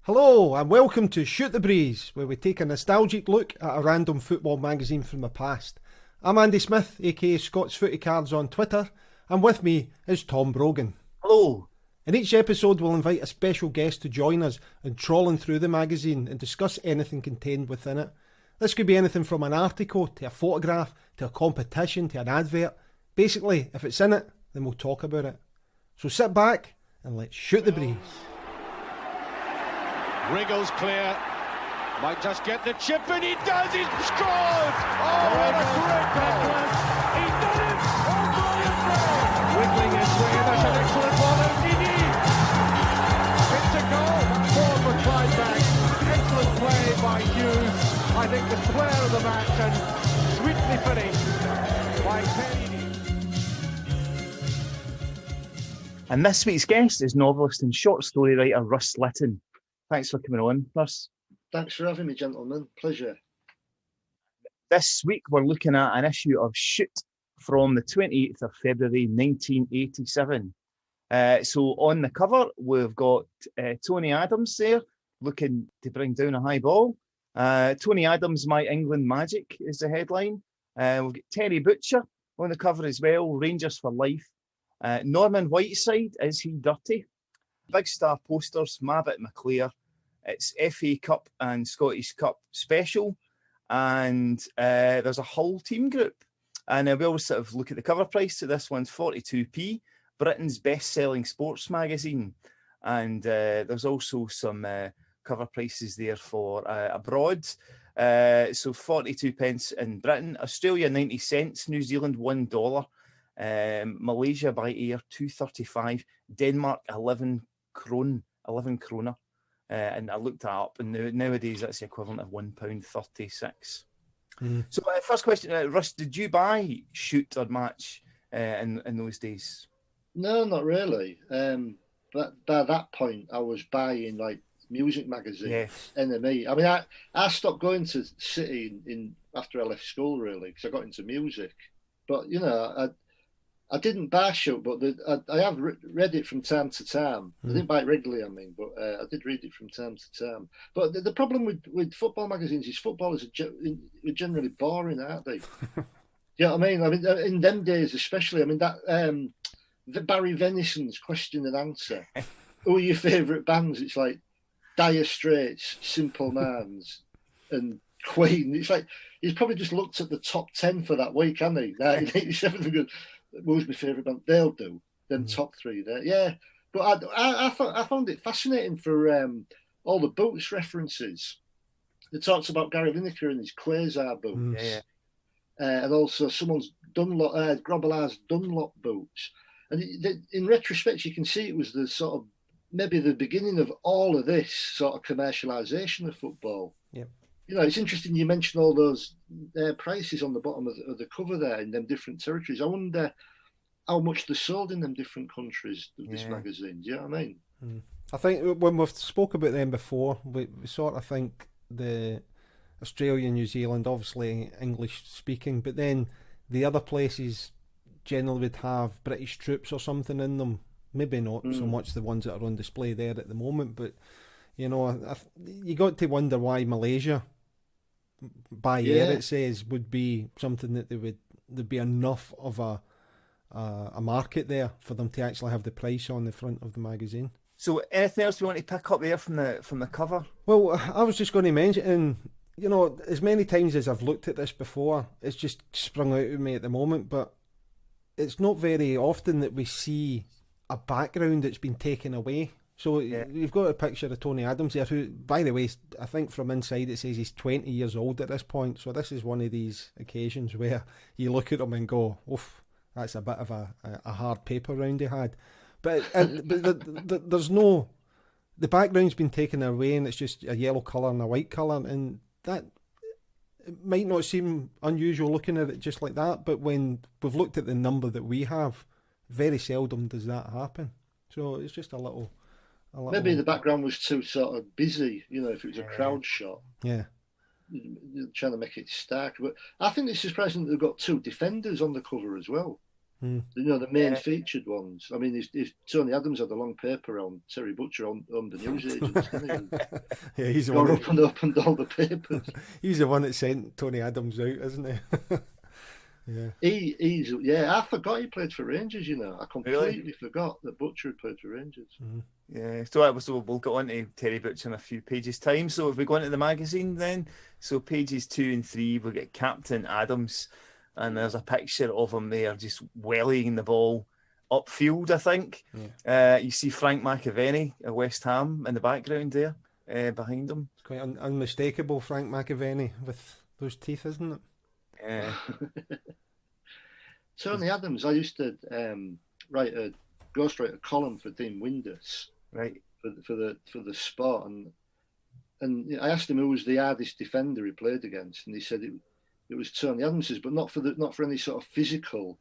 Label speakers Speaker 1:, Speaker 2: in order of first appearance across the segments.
Speaker 1: Hello and welcome to Shoot the Breeze, where we take a nostalgic look at a random football magazine from the past. I'm Andy Smith, aka Scott's Footy Cards on Twitter, and with me is Tom Brogan.
Speaker 2: Hello.
Speaker 1: In each episode we'll invite a special guest to join us in trawling through the magazine and discuss anything contained within it. This could be anything from an article, to a photograph, to a competition, to an advert. Basically, if it's in it, then we'll talk about it. So sit back and let's shoot the breeze.
Speaker 3: Wriggles clear, might just get the chip, and he does, he's scored! Oh, what a great tackle! He's done it! Oh, brilliant play! Wiggling his way, that's an excellent one, and Didi! It's a goal, forward for Clydebank. Excellent play by Hughes. I think the player of the match, and sweetly finished by Penny.
Speaker 2: And this week's guest is novelist and short story writer Russ Litten. Thanks for coming on, Russ.
Speaker 4: Thanks for having me, gentlemen. Pleasure.
Speaker 2: This week we're looking at an issue of Shoot from the 28th of February 1987. So on the cover we've got Tony Adams there looking to bring down a high ball. Tony Adams, My England Magic is the headline. We've got Terry Butcher on the cover as well, Rangers for Life. Norman Whiteside, Is He Dirty? Big star posters, Mabbott McClare. It's FA Cup and Scottish Cup special. And there's a whole team group. And we always sort of look at the cover price. So this one's 42p, Britain's best-selling sports magazine. And there's also some cover prices there for abroad. So 42 pence in Britain, Australia 90 cents, New Zealand $1. Malaysia by air 2.35, Denmark 11 krona, and I looked that up, and nowadays that's the equivalent of £1.36. So first question, Russ, did you buy Shoot or Match in those days?
Speaker 4: No, not really. But by that point, I was buying like music magazines,
Speaker 2: Yes.
Speaker 4: NME. I mean, I stopped going to City in after I left school, really, because I got into music. But you know, I didn't buy Shoot, but I have read it from time to time. I didn't buy it regularly, I mean, but I did read it from time to time. But the problem with football magazines is footballers are generally boring, aren't they? You know what I mean? I mean, in them days especially, I mean, that Barry Venison's question and answer, who are your favourite bands? It's like Dire Straits, Simple Minds, and Queen. It's like, he's probably just looked at the top 10 for that week, hasn't he? 1987 and good. Who's my favourite band? They'll do. Them top three there. Yeah. But I found it fascinating for all the boots references. It talks about Gary Lineker and his Quasar boots.
Speaker 2: Yeah.
Speaker 4: And also someone's Dunlop, Grobbelaar's Dunlop boots. And in retrospect, you can see it was the sort of, maybe the beginning of all of this sort of commercialisation of football.
Speaker 1: Yeah.
Speaker 4: You know, it's interesting you mentioned all those prices on the bottom of the cover there in them different territories. I wonder how much they sold in them different countries, this magazine. Do you know what I mean?
Speaker 1: I think when we've spoke about them before, we sort of think the Australia, New Zealand, obviously English speaking, but then the other places generally would have British troops or something in them. Maybe not so much the ones that are on display there at the moment, but you know, you got to wonder why Malaysia, by air it says, would be something that there'd be enough of a market there for them to actually have the price on the front of the magazine.
Speaker 2: So anything else you want to pick up there from the cover?
Speaker 1: Well, I was just going to mention, you know, as many times as I've looked at this before, it's just sprung out of me at the moment, but it's not very often that we see a background that's been taken away. So you've got a picture of Tony Adams there, who, by the way, I think from inside it says he's 20 years old at this point. So this is one of these occasions where you look at him and go, oof, that's a bit of a hard paper round he had. But there's no... The background's been taken away and it's just a yellow colour and a white colour, and that... It might not seem unusual looking at it just like that, but when we've looked at the number that we have, very seldom does that happen. So it's just a little...
Speaker 4: Maybe the background was too sort of busy, you know, if it was a crowd shot.
Speaker 1: Yeah.
Speaker 4: Trying to make it stark. But I think it's surprising that they've got two defenders on the cover as well.
Speaker 1: Mm.
Speaker 4: You know, the main featured ones. I mean, if Tony Adams had a long paper on Terry Butcher on the newsagents, didn't he?
Speaker 1: Yeah, he's the
Speaker 4: Got
Speaker 1: one.
Speaker 4: up and opened all the papers.
Speaker 1: He's the one that sent Tony Adams out, isn't he? Yeah.
Speaker 4: I forgot he played for Rangers. You know, I completely forgot that Butcher had played for Rangers.
Speaker 1: Mm.
Speaker 2: Yeah, so we'll get on to Terry Butcher in a few pages' time. So if we go into the magazine then, so pages 2 and 3, we'll get Captain Adams, and there's a picture of him there just wellying the ball upfield, I think.
Speaker 1: Yeah.
Speaker 2: You see Frank McAvenny at West Ham in the background there, behind him.
Speaker 1: It's quite unmistakable, Frank McAvenny, with those teeth, isn't it?
Speaker 2: Yeah.
Speaker 4: Tony Adams, I used to write a column for Dean Windus,
Speaker 2: right,
Speaker 4: for the Sport, and I asked him who was the hardest defender he played against, and he said it was Tony Adams's, but not for any sort of physical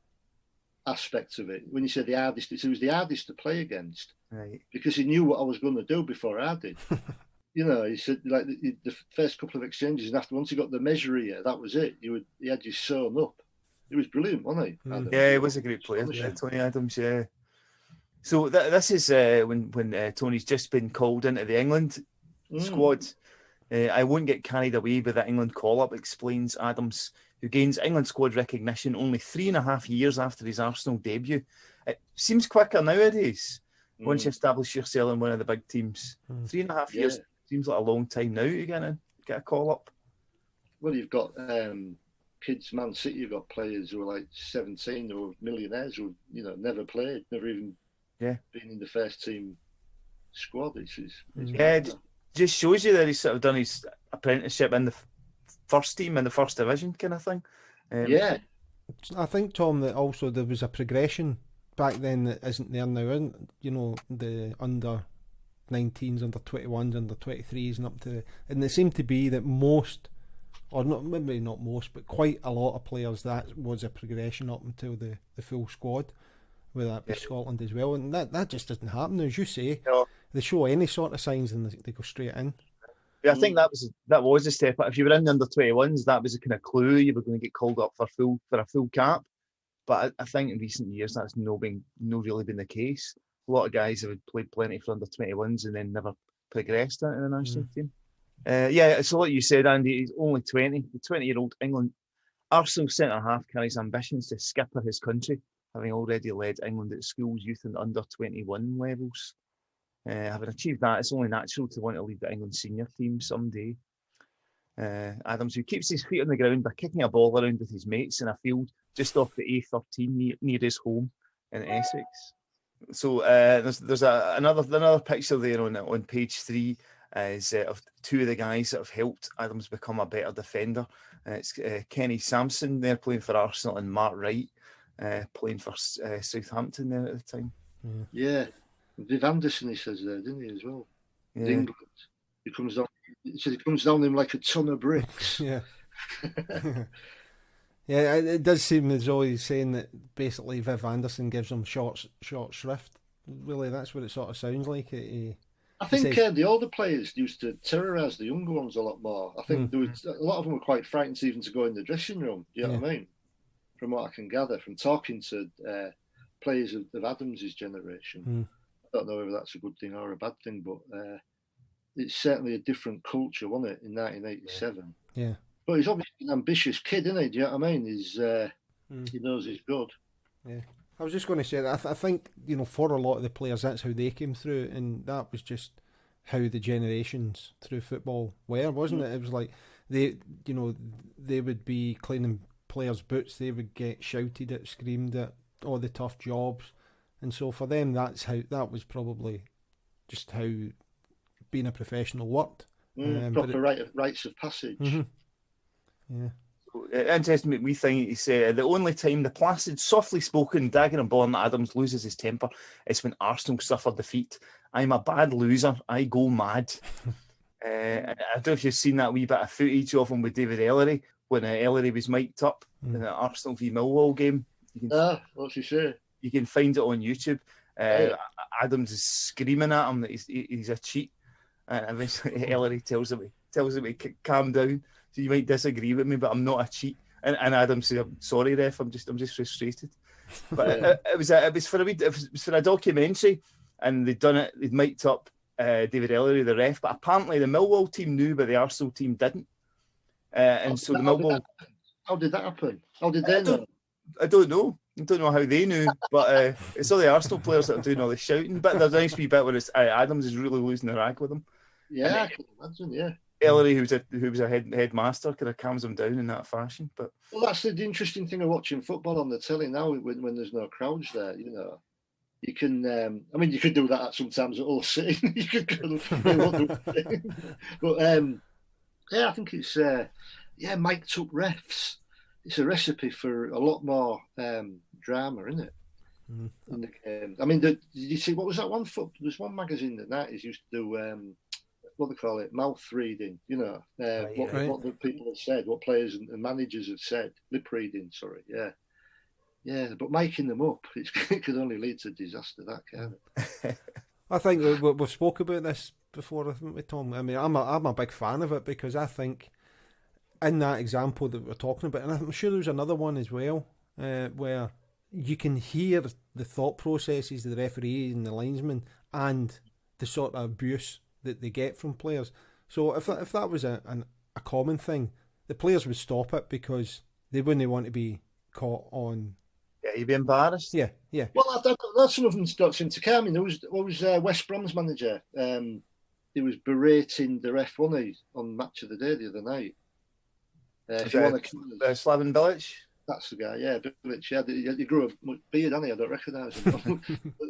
Speaker 4: aspect of it. When he said the hardest, it was the hardest to play against,
Speaker 2: right,
Speaker 4: because he knew what I was going to do before I did. You know, he said like the first couple of exchanges, and after once he got the measure here, that was it. He had you sewn up. He was brilliant, wasn't he?
Speaker 1: Mm.
Speaker 2: Yeah, he was a great player, Tony Adams. Yeah. So this is when Tony's just been called into the England squad. I won't get carried away by the England call-up, explains Adams, who gains England squad recognition only 3.5 years after his Arsenal debut. It seems quicker nowadays once you establish yourself in one of the big teams. 3.5 years seems like a long time now to get a call-up.
Speaker 4: Well, you've got kids, Man City, you've got players who are like 17 who are millionaires who, you know, never played, never even been in the first team squad. It's
Speaker 2: just shows you that he's sort of done his apprenticeship in the first team in the first division kind of thing.
Speaker 1: I think, Tom, that also there was a progression back then that isn't there now. You know, the under 19s, under 21s, under 23s, and up to, and it seemed to be that most, or not, maybe not most, but quite a lot of players, that was a progression up until the full squad, whether that be Scotland as well, and that just doesn't happen. As you say, they show any sort of signs and they go straight in.
Speaker 2: Yeah, I think that was a step up. If you were in the under 21s, that was a kind of clue you were going to get called up for a full cap. But I think in recent years that's not really been the case. A lot of guys have played plenty for under 21s and then never progressed into the national team. So like you said, Andy, he's only 20. The 20-year-old England Arsenal centre half carries ambitions to skipper his country, having already led England at schools, youth and under 21 levels. Having achieved that, it's only natural to want to lead the England senior team someday. Adams, who keeps his feet on the ground by kicking a ball around with his mates in a field just off the A13 near his home in Essex. So there's another picture there on page 3 is of two of the guys that have helped Adams become a better defender. It's Kenny Sampson there playing for Arsenal and Mark Wright playing for Southampton there at the time.
Speaker 4: Yeah. Viv Anderson, he says there, didn't he, as well? Yeah. England. He comes down him like a ton of bricks.
Speaker 1: Yeah. Yeah, it does seem as though he's saying that basically Viv Anderson gives him short shrift. Really, that's what it sort of sounds like.
Speaker 4: I think the older players used to terrorise the younger ones a lot more. I think there was, a lot of them were quite frightened even to go in the dressing room. Do you know what I mean? From what I can gather from talking to players of Adams's generation. I don't know whether that's a good thing or a bad thing, but it's certainly a different culture, wasn't it, in 1987?
Speaker 1: Yeah.
Speaker 4: But he's obviously an ambitious kid, isn't he? Do you know what I mean? He knows he's good.
Speaker 1: Yeah. I was just going to say that I think, for a lot of the players, that's how they came through, and that was just how the generations through football were, wasn't it? It was like they would be cleaning players' boots, they would get shouted at, screamed at, all the tough jobs, and so for them, that was probably just how being a professional worked.
Speaker 4: Proper rites of passage.
Speaker 1: Mm-hmm. Yeah.
Speaker 2: Interesting wee thing he said, the only time the placid, softly spoken, dagger-and-born Adams loses his temper is when Arsenal suffer defeat. I'm a bad loser. I go mad. I don't know if you've seen that wee bit of footage of him with David Ellery when Ellery was mic'd up in the Arsenal v Millwall game.
Speaker 4: What's he say?
Speaker 2: You can find it on YouTube. Adams is screaming at him that he's a cheat. And eventually Ellery tells him to calm down. So you might disagree with me, but I'm not a cheat. And Adams said, "I'm sorry, ref. I'm just frustrated." But it was for a documentary, and they'd mic'd up David Ellery, the ref, but apparently the Millwall team knew, but the Arsenal team didn't. And so the Millwall.
Speaker 4: How did that happen? How did they know?
Speaker 2: I don't know. I don't know how they knew, but it's all the Arsenal players that are doing all the shouting. But there's a nice wee bit where Adams is really losing the rag with him.
Speaker 4: Yeah, I can imagine. Yeah,
Speaker 2: Ellery, who was a headmaster, kind of calms him down in that fashion. But
Speaker 4: that's the interesting thing of watching football on the telly now when there's no crowds there. You can. You could do that sometimes at all sitting. You could go, but I think it's mic'd up refs. It's a recipe for a lot more drama, isn't it? Mm. Did you see what was that one? There's one magazine that 90s used to do what they call it, mouth reading. What the people have said, what players and managers have said, lip reading. Sorry, yeah. But making them up, it could only lead to disaster. That can.
Speaker 1: I think we've spoke about this before, haven't we, Tom? I mean, I'm a big fan of it because I think, in that example that we're talking about, and I'm sure there's another one as well, where you can hear the thought processes of the referee and the linesman and the sort of abuse that they get from players. So if that was a common thing, the players would stop it because they wouldn't want to be caught on.
Speaker 2: Yeah, you'd be embarrassed.
Speaker 1: Yeah.
Speaker 4: Well, that's some of them don't seem to care. I mean, there was West Brom's manager. He was berating the ref, wasn't he, on Match of the Day the other night.
Speaker 2: Slaven Bilic?
Speaker 4: That's the guy, yeah. Bilic, yeah. He grew a beard, hasn't he? I don't recognise him. But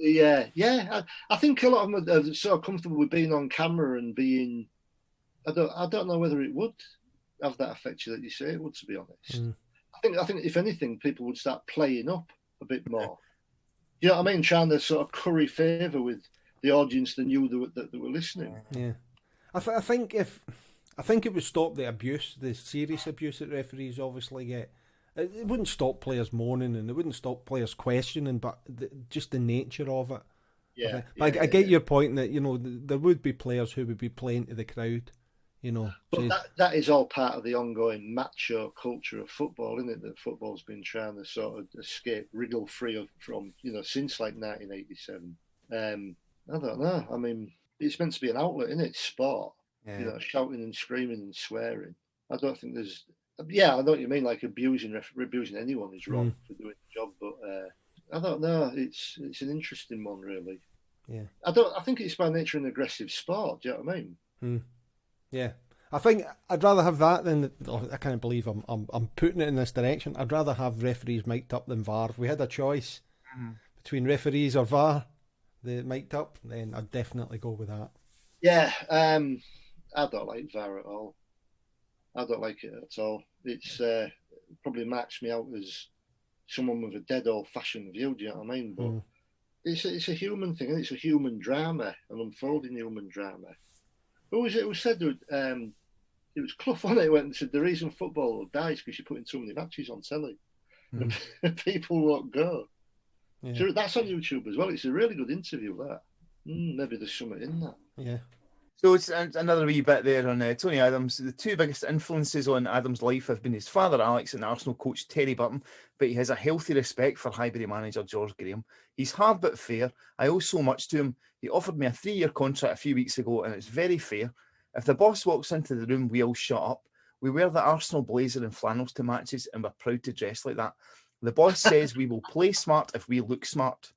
Speaker 4: I think a lot of them are so comfortable with being on camera and being. I don't know whether it would have that effect that you say it would, to be honest. Mm. I think if anything, people would start playing up a bit more. You know what I mean? Trying to sort of curry favour with the audience that knew that they were listening.
Speaker 1: Yeah, I think it would stop the abuse, the serious abuse that referees obviously get. It wouldn't stop players moaning and it wouldn't stop players questioning, but just the nature of it.
Speaker 4: Yeah,
Speaker 1: I get your point that there would be players who would be playing to the crowd.
Speaker 4: But that is all part of the ongoing macho culture of football, isn't it? That football's been trying to sort of wriggle free from, since like 1987. I don't know. I mean, it's meant to be an outlet, isn't it? Sport. Yeah. Shouting and screaming and swearing. I don't think there's. Yeah, I know what you mean. Like abusing anyone is wrong for doing the job, but I don't know. It's an interesting one, really.
Speaker 1: Yeah.
Speaker 4: I think it's by nature an aggressive sport. Do you know what I mean?
Speaker 1: Hmm. Yeah, I think I'd rather have that than. I can't believe I'm putting it in this direction. I'd rather have referees mic'd up than VAR. If we had a choice between referees or VAR, the mic'd up, then I'd definitely go with that.
Speaker 4: Yeah, I don't like VAR at all. I don't like it at all. It's probably marks me out as someone with a dead old-fashioned view. Do you know what I mean? But it's a human thing. It's a human drama, an unfolding human drama. Who was it who said that, it was Clough, wasn't it, who went and said the reason football dies because you're putting too many matches on telly. People won't go. Yeah. So that's on YouTube as well. It's a really good interview, that. Maybe there's something in that.
Speaker 1: Yeah.
Speaker 2: So it's another wee bit there on Tony Adams. The two biggest influences on Adams' life have been his father Alex and Arsenal coach Terry Burton, but he has a healthy respect for Highbury manager George Graham. He's hard but fair. I owe so much to him. He offered me a 3-year contract a few weeks ago, and it's very fair. If the boss walks into the room, we all shut up. We wear the Arsenal blazer and flannels to matches, and we're proud to dress like that. The boss says we will play smart if we look smart.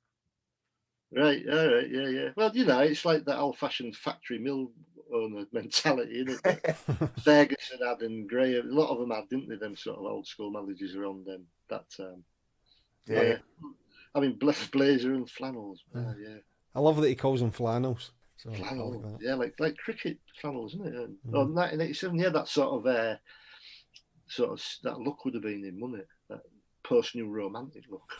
Speaker 4: Right, all right, yeah. Well, it's like that old-fashioned factory mill owner mentality, isn't it? Ferguson had and Graham, a lot of them had, didn't they? Them sort of old-school managers around them that time. Yeah. I mean, blazer and flannels. Yeah.
Speaker 1: I love that he calls them flannels. So
Speaker 4: flannel, like cricket flannels, isn't it? Oh, 1987, that sort of that look would have been him, wouldn't it? That post-new romantic look.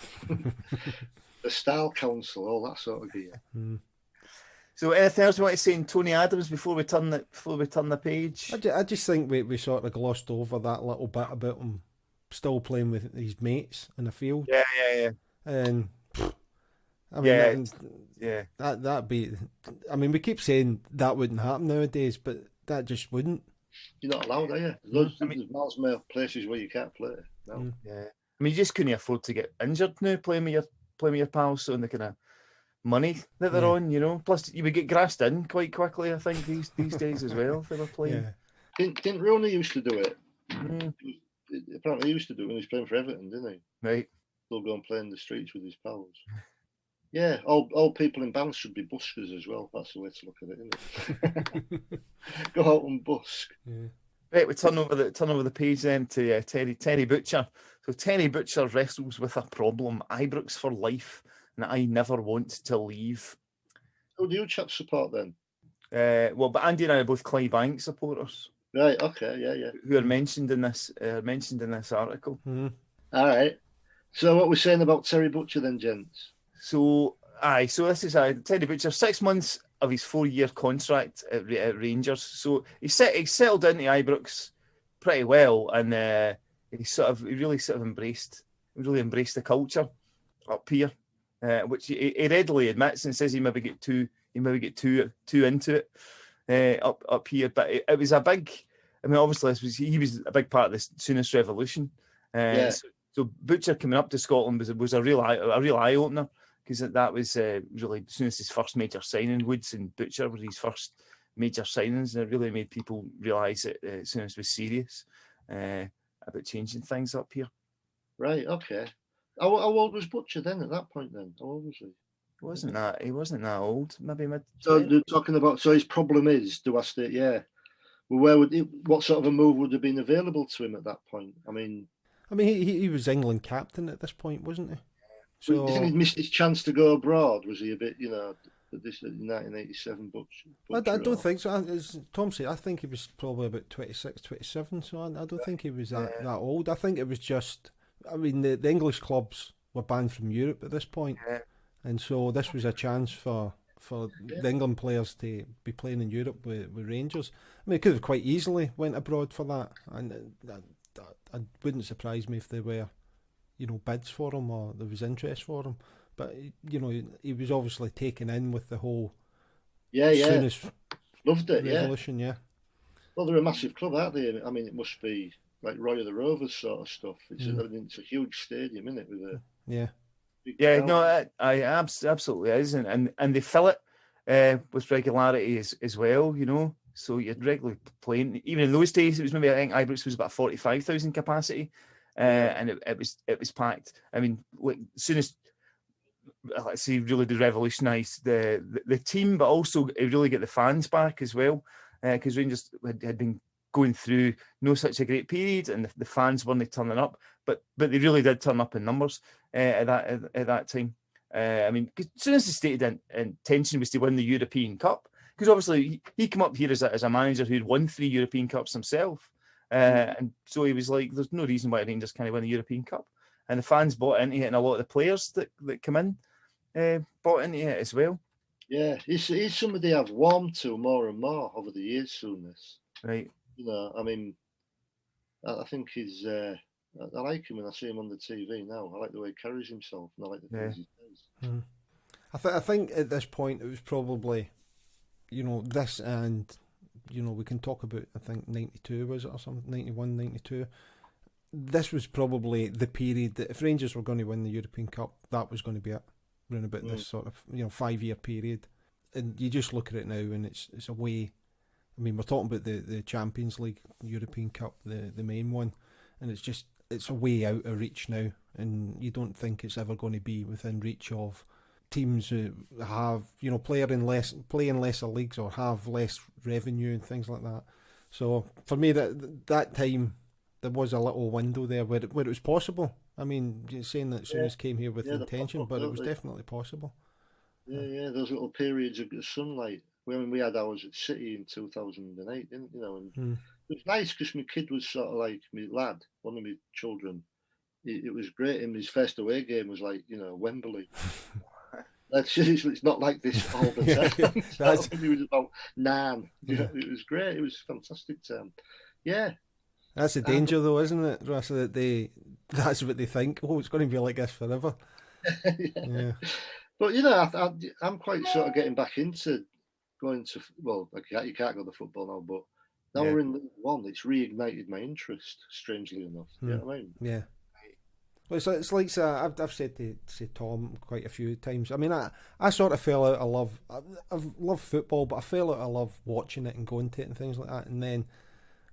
Speaker 4: The Style Council, all that sort of gear.
Speaker 2: So, anything else you want to say in Tony Adams before we turn the page?
Speaker 1: I just think we sort of glossed over that little bit about him still playing with his mates in the field.
Speaker 2: Yeah.
Speaker 1: And I mean, that'd be. I mean, we keep saying that wouldn't happen nowadays, but that just wouldn't.
Speaker 4: You're not allowed, are you? There's miles more places where you can't play. No.
Speaker 2: Yeah. I mean, you just couldn't afford to get injured now playing with your pals on the kind of money that they're on, you know. Plus, you would get grassed in quite quickly, I think, these days as well if they were playing.
Speaker 4: Didn't Rooney used to do it?
Speaker 2: Mm.
Speaker 4: Apparently, he used to do it when he was playing for Everton, didn't he?
Speaker 2: Right.
Speaker 4: He'll go and play in the streets with his pals. Yeah, all people in bands should be buskers as well. That's the way to look at it, isn't it? Go out and busk.
Speaker 2: Yeah. Right, we turn over the page then to Terry Butcher. So Terry Butcher wrestles with a problem: Ibrox for life, and I never want to leave.
Speaker 4: Who do you chaps support then?
Speaker 2: But Andy and I are both Clydebank supporters.
Speaker 4: Right. Okay. Yeah.
Speaker 2: Who are mentioned in this article.
Speaker 1: Mm-hmm.
Speaker 4: All right. So what we're saying about Terry Butcher then, gents?
Speaker 2: So this is Terry Butcher, 6 months of his 4-year contract at Rangers. So he settled into Ibrox pretty well, and he really embraced the culture up here, which he readily admits and says he maybe get too into it up here. But it was a big. I mean, obviously he was a big part of the Soonest revolution. So Butcher coming up to Scotland was a real eye opener, because that was really Soonest's first major signing. Woods and Butcher were his first major signings, and it really made people realise that Soonest was serious about changing things up here.
Speaker 4: Right. Okay. How old was Butcher then at that point? Then how old was he?
Speaker 2: He wasn't that old. Maybe mid.
Speaker 4: So they're talking about. So his problem is, do I state? Yeah. Well, what sort of a move would have been available to him at that point? I mean,
Speaker 1: he was England captain at this point, wasn't he? So
Speaker 4: do you think he'd missed his chance to go abroad? Was he a bit, at this 1987 Butcher?
Speaker 1: I don't think so. As Tom said, I think he was probably about 26, 27, so I don't think he was that old. I think it was just, I mean, the English clubs were banned from Europe at this point, and so this was a chance for the England players to be playing in Europe with Rangers. I mean, it could have quite easily went abroad for that, and it wouldn't surprise me if there were, bids for him or there was interest for him. But he was obviously taken in with the whole Soonest
Speaker 4: loved it
Speaker 1: revolution. Yeah.
Speaker 4: Well, they're a massive club, aren't they? I mean, it must be like Roy of the Rovers sort of stuff. It's a huge stadium, isn't it? With
Speaker 2: I absolutely is, and they fill it with regularity as well. So you're regularly playing. Even in those days, it was maybe, I think Ibrox was about 45,000 capacity, and it was packed. I mean, Soonest, let's say, really did revolutionise the team, but also it really get the fans back as well, because Rangers had been going through no such a great period, and the fans weren't turning up, but they really did turn up in numbers at that time. I mean, as soon as the stated intention was to win the European Cup, because obviously he came up here as a manager who'd won 3 European Cups himself, and so he was like, "There's no reason why Rangers can't win the European Cup," and the fans bought into it, and a lot of the players that come in bought into it as well. Yeah,
Speaker 4: he's somebody I've warmed to more and more over the years. Soonest,
Speaker 2: right?
Speaker 4: I mean, I think he's. I like him when I see him on the TV now. I like the way he carries himself, and I like the things he does.
Speaker 1: I think at this point it was probably, this, and we can talk about, I think 92 was it or something, 91, 92. This was probably the period that if Rangers were going to win the European Cup, that was going to be it. Around about this sort of 5-year period, and you just look at it now, and it's a way. I mean, we're talking about the Champions League, European Cup, the main one, and it's a way out of reach now, and you don't think it's ever going to be within reach of teams who have play in lesser leagues or have less revenue and things like that. So for me, that time there was a little window there where it was possible. I mean, you're saying that Soonest came here with intention, but it was definitely possible.
Speaker 4: Yeah, those little periods of sunlight. When we had ours at City in 2008, didn't and it was nice because my kid was sort of like my lad, one of my children. It was great. And his first away game was like Wembley. It's not like this all the time. He was about 9. It was great. It was a fantastic time. Yeah.
Speaker 1: That's the danger, though, isn't it, Russ? That that's what they think. Oh, it's going to be like this forever. Yeah.
Speaker 4: But I'm quite sort of getting back into going to. Well, you can't go to football now, but now we're in League One. It's reignited my interest. Strangely enough, you know what I mean?
Speaker 1: Yeah. Well, it's like I've said to Tom quite a few times. I mean, I sort of fell out of love. I've loved football, but I fell out of love watching it and going to it and things like that. And then,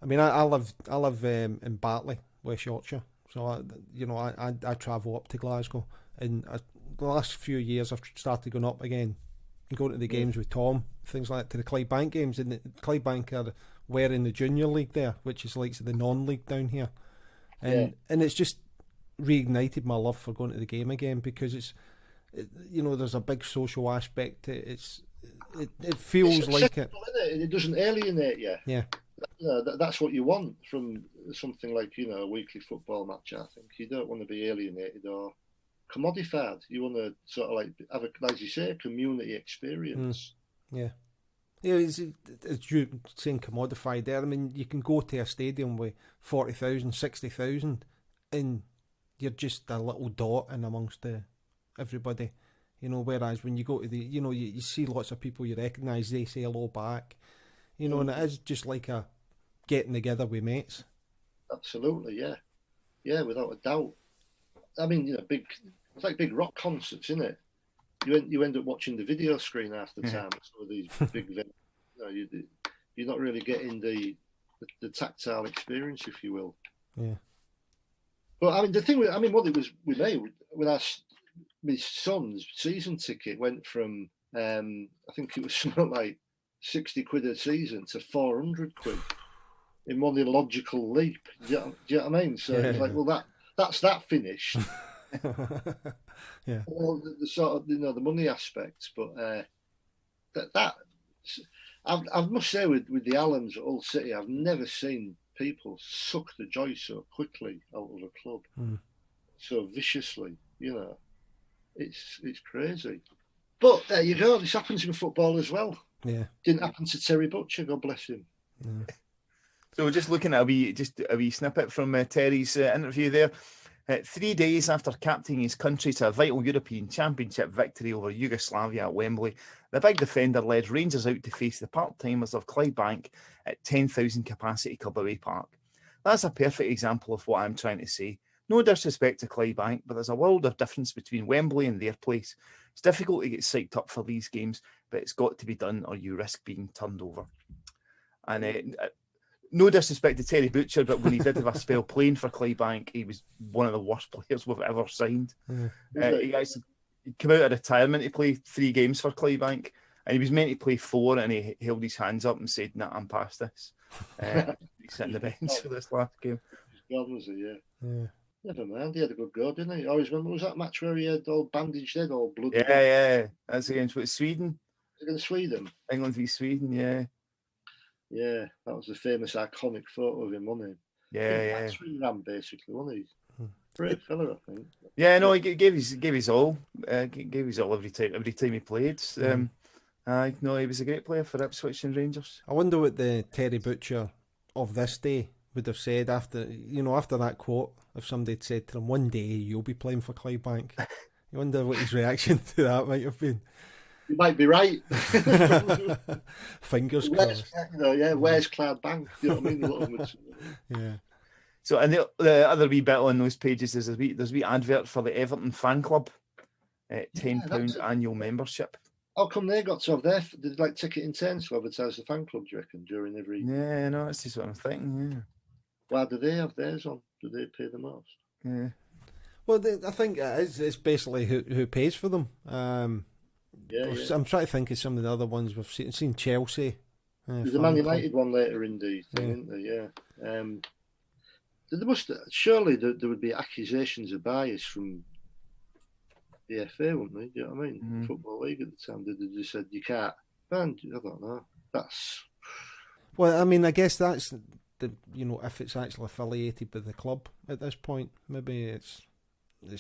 Speaker 1: I mean, I live in Bartley, West Yorkshire. So I travel up to Glasgow, and the last few years I've started going up again and going to the games with Tom, things like that, to the Clydebank games. And the Clydebank were in the junior league there, which is like the non-league down here, and it's just reignited my love for going to the game again, because there's a big social aspect to it. It feels
Speaker 4: it's
Speaker 1: like it.
Speaker 4: It doesn't alienate you.
Speaker 1: Yeah.
Speaker 4: That's what you want from something like a weekly football match. I think you don't want to be alienated or commodified. You want to sort of like have as you say, a community experience.
Speaker 1: Yeah. Yeah, as you saying commodified there, I mean, you can go to a stadium with 40,000, 60,000, and you're just a little dot in amongst everybody, whereas when you go to you see lots of people you recognise, they say hello back, and it is just like a getting together with mates.
Speaker 4: Absolutely, yeah. Yeah, without a doubt. I mean, it's like big rock concerts, isn't it? You end up watching the video screen half the time. Some of these big venues, you're not really getting the tactile experience, if you will.
Speaker 1: Yeah.
Speaker 4: But I mean, the thing, what it was with me, when my son's season ticket went from, I think it was something like 60 quid a season to 400 quid in one illogical leap. Do you know what I mean? So it's like, well, that's that finished.
Speaker 1: Yeah.
Speaker 4: Well, the sort of the money aspects, but I must say with the Allens at Hull City, I've never seen people suck the joy so quickly out of a club, so viciously. It's crazy. But there you go. This happens in football as well.
Speaker 1: Yeah.
Speaker 4: Didn't happen to Terry Butcher, God bless him.
Speaker 1: Yeah.
Speaker 2: So we're just looking at a wee snippet from Terry's interview there. 3 days after captaining his country to a vital European Championship victory over Yugoslavia at Wembley, the big defender led Rangers out to face the part-timers of Clydebank at 10,000 capacity Kirby Park. That's a perfect example of what I'm trying to say. No disrespect to Clydebank, but there's a world of difference between Wembley and their place. It's difficult to get psyched up for these games, but it's got to be done or you risk being turned over. And no disrespect to Terry Butcher, but when he did have a spell playing for Clydebank, he was one of the worst players we've ever signed. He came out of retirement to play 3 games for Clydebank, and he was meant to play 4, and he held his hands up and said, "Nah, I'm past this." He's sitting the bench for this last game.
Speaker 4: God, was he? Yeah. Never mind, he had a good go, didn't he? I always remember, was that match where he had all bandaged head, all bloody?
Speaker 2: Yeah. That's against Sweden.
Speaker 4: Against Sweden?
Speaker 2: England v Sweden, yeah.
Speaker 4: Yeah, that was the famous iconic photo of him, wasn't it?
Speaker 2: Yeah.
Speaker 4: That's where he ran, basically, wasn't he? Great fella, I think.
Speaker 2: Yeah, no, he gave his all. Gave his all every time he played. No, he was a great player for Ipswich and Rangers.
Speaker 1: I wonder what the Terry Butcher of this day would have said after that quote, if somebody had said to him, "One day you'll be playing for Clydebank." You wonder what his reaction to that might have been.
Speaker 4: You might be right.
Speaker 1: Fingers crossed.
Speaker 4: Where's Clydebank? You know what I mean?
Speaker 1: Yeah.
Speaker 2: So, and the other wee bit on those pages is there's a wee advert for the Everton fan club, £10 annual membership.
Speaker 4: How come they got to have their? Did they take it in turns to advertise the fan club? Do you reckon during every?
Speaker 2: Yeah, no, that's just what I'm thinking. Yeah.
Speaker 4: Why do they have theirs on? Do they pay the most?
Speaker 2: Yeah.
Speaker 1: Well, I think it's basically who pays for them. I'm trying to think of some of the other ones we've seen. Chelsea.
Speaker 4: There's a Man United one later in the thing, isn't there? Yeah. There must surely there would be accusations of bias from the FA, wouldn't they? Do you know what I mean?
Speaker 2: Mm-hmm.
Speaker 4: Football League at the time, they just said you can't. Man, I don't know. That's.
Speaker 1: Well, I mean, I guess that's if it's actually affiliated with the club at this point, maybe it's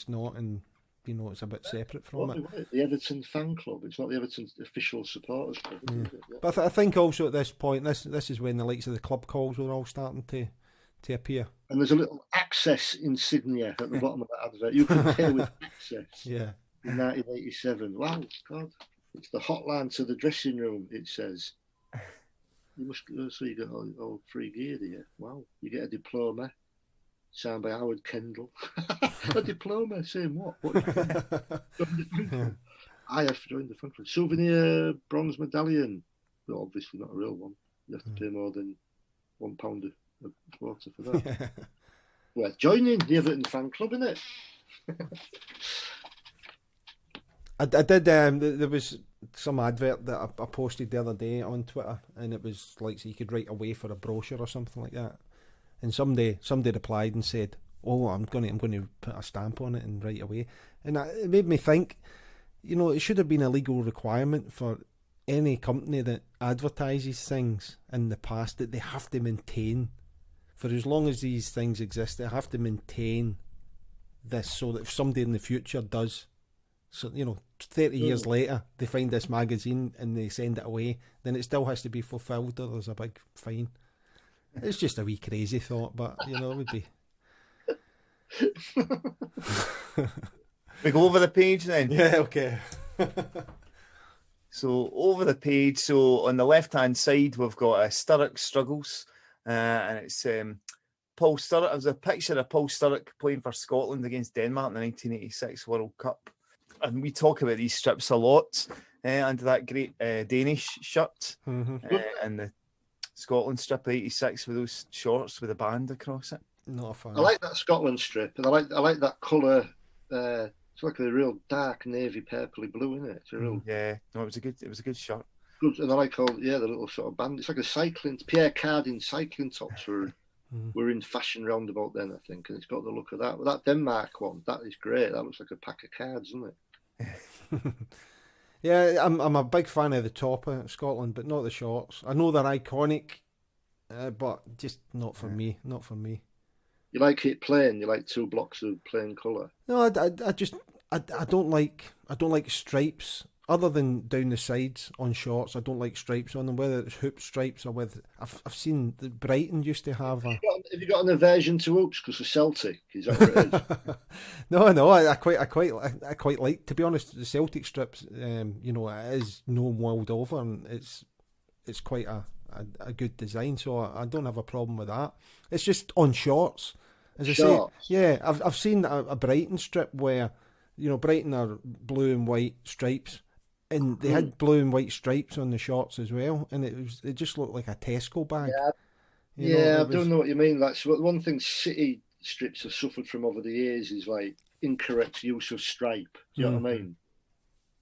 Speaker 1: not, and it's a bit separate from it.
Speaker 4: The Everton fan club. It's not the Everton official supporters club.
Speaker 1: Yeah.
Speaker 4: Is it? Yeah.
Speaker 1: But I think also at this point, this is when the likes of the club calls were all starting to appear.
Speaker 4: And there's a little access insignia at the bottom of that advert. You can pay with access.
Speaker 1: Yeah.
Speaker 4: In 1987. Wow, God. It's the hotline to the dressing room, it says. You must go, so you get all free gear here. Wow. You get a diploma. signed by Howard Kendall. A diploma, saying what? What is it? I have joined the fan club. Souvenir bronze medallion. Well, obviously not a real one. You have to pay more than £1 a quarter for that. Worth joining the Everton fan club, innit?
Speaker 1: I did. There was some advert that I posted the other day on Twitter, and it was like, so you could write away for a brochure or something like that. And somebody replied and said, "Oh, I'm going to put a stamp on it and write away." And it made me think, it should have been a legal requirement for any company that advertises things in the past that they have to maintain for as long as these things exist. They have to maintain this so that if somebody in the future does, 30 years later they find this magazine and they send it away, then it still has to be fulfilled, or there's a big fine. It's just a wee crazy thought, but it would be.
Speaker 2: We go over the page then.
Speaker 1: Yeah, okay.
Speaker 2: So over the page, so on the left-hand side, we've got Sturrock Struggles, and it's Paul Sturrock. There's a picture of Paul Sturrock playing for Scotland against Denmark in the 1986 World Cup. And we talk about these strips a lot under that great Danish shirt and the Scotland strip of 86 with those shorts with a band across it.
Speaker 1: Not a fan.
Speaker 4: I like that Scotland strip, and I like that colour. It's like a real dark navy purpley blue, isn't it? It's a real
Speaker 2: it was a good shirt.
Speaker 4: Good, and I like the little sort of band. It's like a cycling Pierre Cardin cycling tops were in fashion roundabout then, I think, and it's got the look of that. But that Denmark one, that is great. That looks like a pack of cards, doesn't it?
Speaker 1: Yeah, I'm a big fan of the top of Scotland, but not the shorts. I know they're iconic, but just not for me. Not for me.
Speaker 4: You like it plain? You like 2 blocks of plain colour?
Speaker 1: No, I don't like stripes. Other than down the sides on shorts, I don't like stripes on them. Whether it's hoop stripes or with, I've seen the Brighton used to have a.
Speaker 4: Have you got an aversion to hoops because of Celtic? Is that what it is?
Speaker 1: No, I quite like, to be honest, the Celtic strips. It is no walled over, and it's quite a good design, so I don't have a problem with that. It's just on shorts, as I say. Yeah, I've seen a Brighton strip where, Brighton are blue and white stripes, and they had blue and white stripes on the shorts as well, and it just looked like a Tesco bag.
Speaker 4: Yeah, I don't know what you mean. That's one thing City strips have suffered from over the years is like incorrect use of stripe. Do you know what I mean?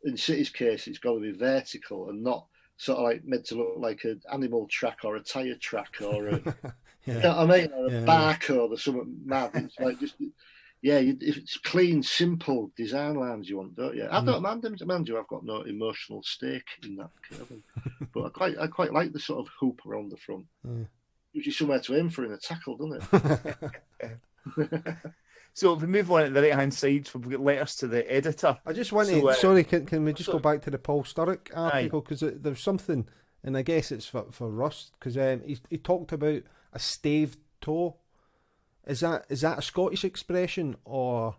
Speaker 4: In City's case, it's got to be vertical and not sort of like meant to look like an animal track or a tyre track or a, you know what I mean, or a barcode or something mad. It's like just, if it's clean, simple design lines you want, don't you? I don't mind you. I've got no emotional stake in that, Kevin. But I quite like the sort of hoop around the front. Gives you somewhere to aim for in a tackle, doesn't it?
Speaker 2: So if we move on to the right-hand side, we've got letters to the editor.
Speaker 1: I just want to... Sorry, can we just go back to the Paul Sturrock article? Because there's something, and I guess it's for Russ, because he talked about a staved toe. Is that a Scottish expression, or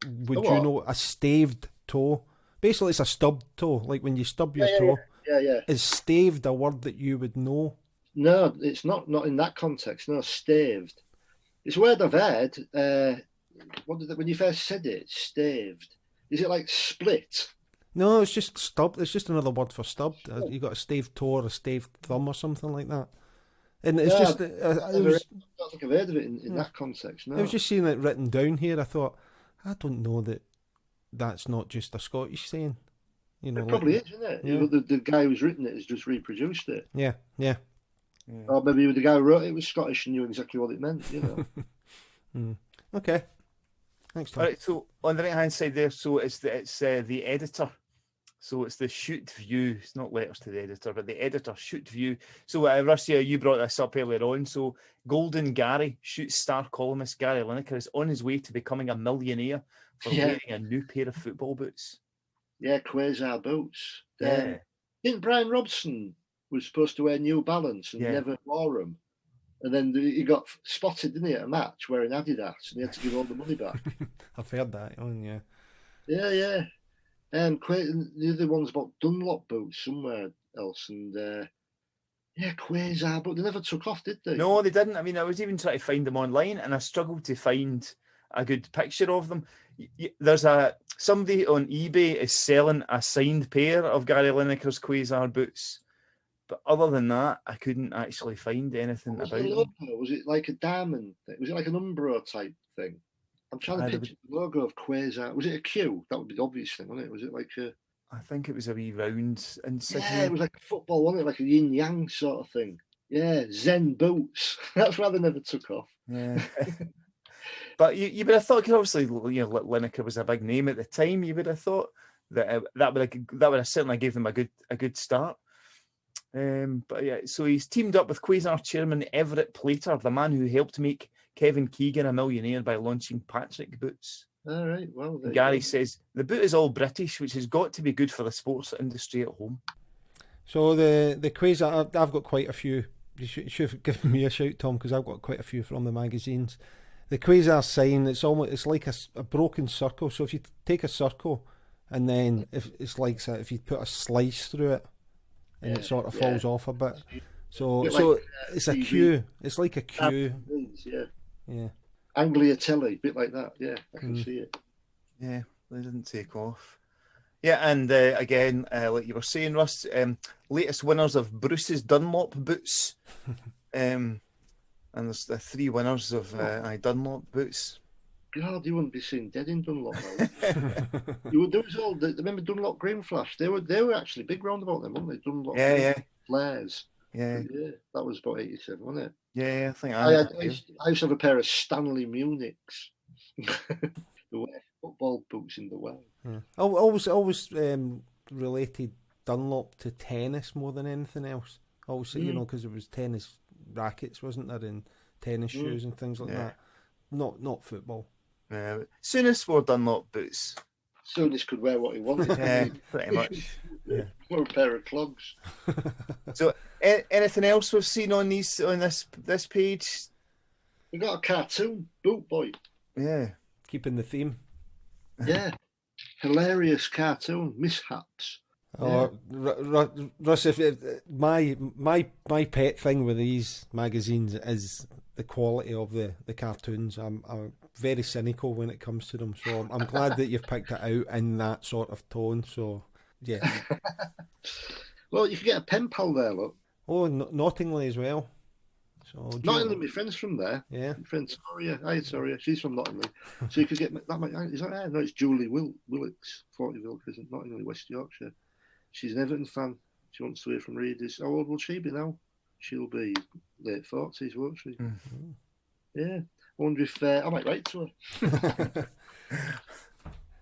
Speaker 1: would you know a staved toe? Basically, it's a stubbed toe, like when you stub your toe.
Speaker 4: Yeah.
Speaker 1: Is staved a word that you would know?
Speaker 4: No, it's not in that context. No, staved. It's a word I've heard. When you first said it, staved. Is it like split?
Speaker 1: No, it's just stubbed. It's just another word for stubbed. You got a staved toe or a staved thumb or something like that. And it's just. I don't
Speaker 4: think I've heard of it in that context. No.
Speaker 1: I was just seeing it written down here. I thought, I don't know that's not just a Scottish saying.
Speaker 4: It probably is, isn't it?
Speaker 1: Yeah.
Speaker 4: The guy who's written it has just reproduced it.
Speaker 1: Yeah.
Speaker 4: Or maybe the guy who wrote it was Scottish and knew exactly what it meant.
Speaker 1: Okay. Thanks, Tom.
Speaker 2: All right, so on the right-hand side there, so it's the editor. So it's the shoot view. It's not letters to the editor, but the editor shoot view. So Russia, you brought this up earlier on. So Golden Gary, shoot star columnist Gary Lineker, is on his way to becoming a millionaire for wearing a new pair of football boots.
Speaker 4: Yeah, Quasar boots. Didn't Brian Robson was supposed to wear New Balance and never wore them? And then he got spotted, didn't he, at a match wearing Adidas, and he had to give all the money back.
Speaker 1: I've heard that.
Speaker 4: Yeah. And the other one's about Dunlop boots somewhere else, and Yeah, Quasar, but they never took off, did they?
Speaker 2: No, they didn't. I mean, I was even trying to find them online, and I struggled to find a good picture of them. There's somebody on eBay is selling a signed pair of Gary Lineker's Quasar boots, but other than that, I couldn't actually find anything
Speaker 4: Was
Speaker 2: about
Speaker 4: the
Speaker 2: them.
Speaker 4: logo? Was it like a diamond thing? Was it like an Umbro type thing? I'm trying to picture the logo of Quasar. Was it a Q? That would be the obvious thing, wasn't it? Was it like a...
Speaker 2: I think it was a wee round insignia.
Speaker 4: Yeah, it was like a football, wasn't it? Like a yin yang sort of thing. Yeah, Zen boots. That's why they never took off.
Speaker 2: Yeah. But you would have thought, obviously, Lineker was a big name at the time. You would have thought that that would have certainly gave them a good start. But yeah, so he's teamed up with Quasar chairman Everett Plater, the man who helped make Kevin Keegan a millionaire by launching Patrick boots.
Speaker 4: All right, well,
Speaker 2: Gary says the boot is all British, which has got to be good for the sports industry at home.
Speaker 1: So the Quasar, I've got quite a few. You should have given me a shout, Tom, because I've got quite a few from the magazines. The Quasar sign, it's like a broken circle. So if you take a circle, and then if you put a slice through it, and it sort of falls off a bit. So it's a Q. It's like a Q.
Speaker 4: Yeah. Angliatelli, a bit like that. Yeah, I can see it.
Speaker 2: Yeah, they didn't take off. Yeah, and again, like you were saying, Russ, latest winners of Bruce's Dunlop boots. And there's the 3 winners of Dunlop boots.
Speaker 4: God, you wouldn't be seeing dead in Dunlop now. There was all. Remember Dunlop Green Flash? They were actually big round about them, weren't they? Dunlop Flares. Yeah, that was about 87, wasn't it?
Speaker 2: Yeah, I think
Speaker 4: I used to have a pair of Stanley Munichs. The football boots in the way.
Speaker 1: Yeah. I always related Dunlop to tennis more than anything else. Also, because it was tennis rackets, wasn't there, and tennis shoes and things like that. Not football.
Speaker 2: Yeah, Souness wore Dunlop boots.
Speaker 4: Souness could wear what he wanted.
Speaker 2: Yeah, pretty much. Yeah.
Speaker 4: Or a pair of clogs.
Speaker 2: So, anything else we've seen on this page?
Speaker 4: We got a cartoon, Boot Boy.
Speaker 2: Yeah,
Speaker 1: keeping the theme.
Speaker 4: Yeah, hilarious cartoon mishaps.
Speaker 1: Oh, yeah. Russ, my pet thing with these magazines is the quality of the cartoons. I'm very cynical when it comes to them, so I'm glad that you've picked it out in that sort of tone. So, yeah.
Speaker 4: Well, you can get a pen pal there, look.
Speaker 1: Oh, Nottingley as well. So
Speaker 4: Nottingley, my friend's from there.
Speaker 1: Yeah.
Speaker 4: My friend Soria. Hi, Soria. She's from Nottingley. So you could get that. Is that right? No, it's Julie Willix, 40 Wilkes, Nottingley, West Yorkshire. She's an Everton fan. She wants to hear from readers. How old will she be now? She'll be late 40s, won't she? Mm-hmm. Yeah. I wonder if I might write to her.